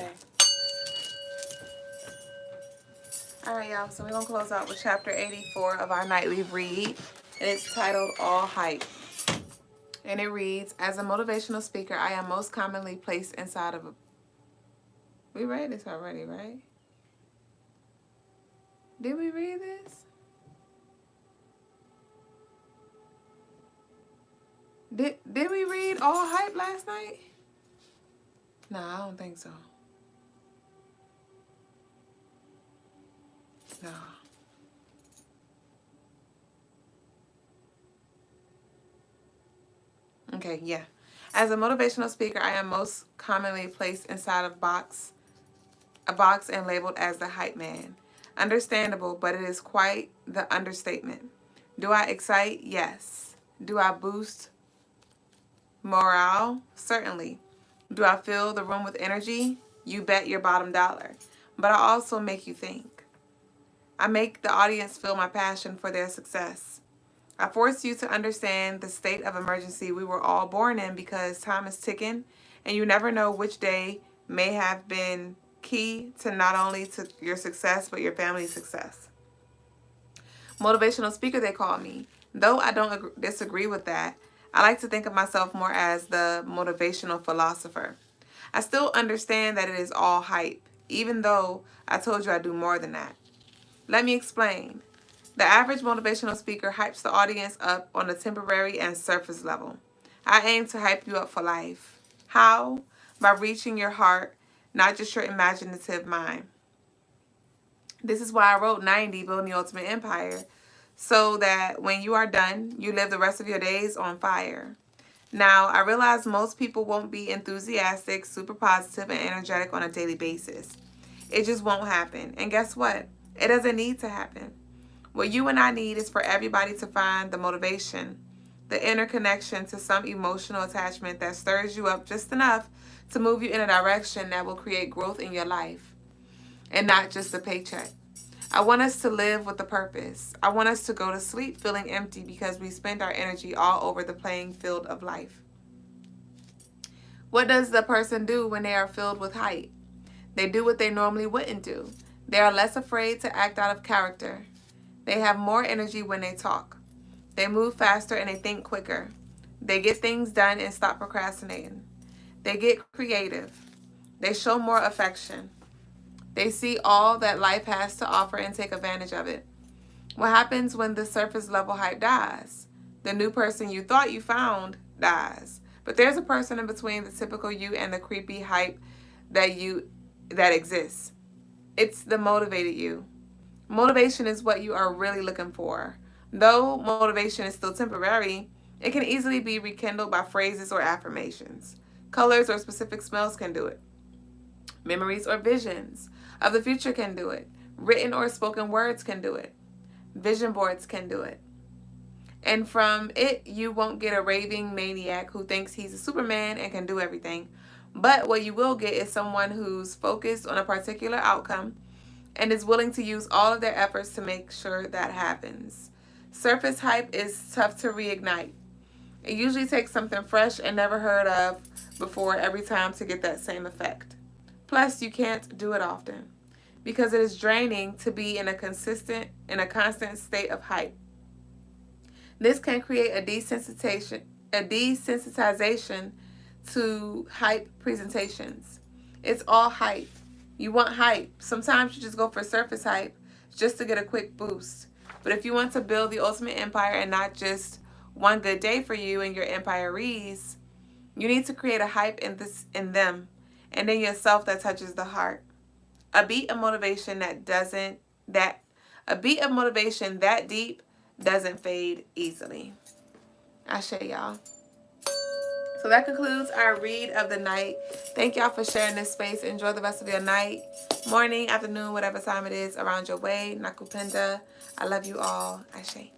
All right, y'all. So we're going to close out with chapter 84 of our nightly read. And it's titled All Hype. And it reads, as a motivational speaker, I am most commonly placed inside of a... We read this already, right? Did we read this? Did we read All Hype last night? No, I don't think so. No. Okay, yeah. As a motivational speaker, I am most commonly placed inside of a box and labeled as the hype man. Understandable, but it is quite the understatement. Do I excite? Yes. Do I boost morale? Certainly. Do I fill the room with energy? You bet your bottom dollar. But I also make you think. I make the audience feel my passion for their success. I force you to understand the state of emergency we were all born in, because time is ticking and you never know which day may have been key to not only to your success but your family's success. Motivational speaker, they call me. Though I don't disagree with that, I like to think of myself more as the motivational philosopher. I still understand that it is all hype, even though I told you I do more than that. Let me explain. The average motivational speaker hypes the audience up on a temporary and surface level. I aim to hype you up for life. How? By reaching your heart, not just your imaginative mind. This is why I wrote 90, Building the Ultimate Empire, so that when you are done, you live the rest of your days on fire. Now, I realize most people won't be enthusiastic, super positive, and energetic on a daily basis. It just won't happen. And guess what? It doesn't need to happen. What you and I need is for everybody to find the motivation, the inner connection to some emotional attachment that stirs you up just enough to move you in a direction that will create growth in your life and not just a paycheck. I want us to live with a purpose. I want us to go to sleep feeling empty because we spend our energy all over the playing field of life. What does the person do when they are filled with hype? They do what they normally wouldn't do. They are less afraid to act out of character. They have more energy when they talk. They move faster and they think quicker. They get things done and stop procrastinating. They get creative. They show more affection. They see all that life has to offer and take advantage of it. What happens when the surface level hype dies? The new person you thought you found dies. But there's a person in between the typical you and the creepy hype that exists. It's the motivated you. Motivation is what you are really looking for. Though motivation is still temporary, it can easily be rekindled by phrases or affirmations. Colors or specific smells can do it. Memories or visions of the future can do it. Written or spoken words can do it. Vision boards can do it. And from it, you won't get a raving maniac who thinks he's a Superman and can do everything. But what you will get is someone who's focused on a particular outcome and is willing to use all of their efforts to make sure that happens. Surface hype is tough to reignite. It usually takes something fresh and never heard of before every time to get that same effect. Plus, you can't do it often because it is draining to be in a constant state of hype. This can create a desensitization to hype presentations. It's all hype. You want hype. Sometimes you just go for surface hype just to get a quick boost. But if you want to build the ultimate empire and not just one good day for you and your empirees, you need to create a hype in them and in yourself that touches the heart. A beat of motivation that deep doesn't fade easily. I share y'all. So that concludes our read of the night. Thank y'all for sharing this space. Enjoy the rest of your night, morning, afternoon, whatever time it is around your way. Nakupenda. I love you all. Ashe.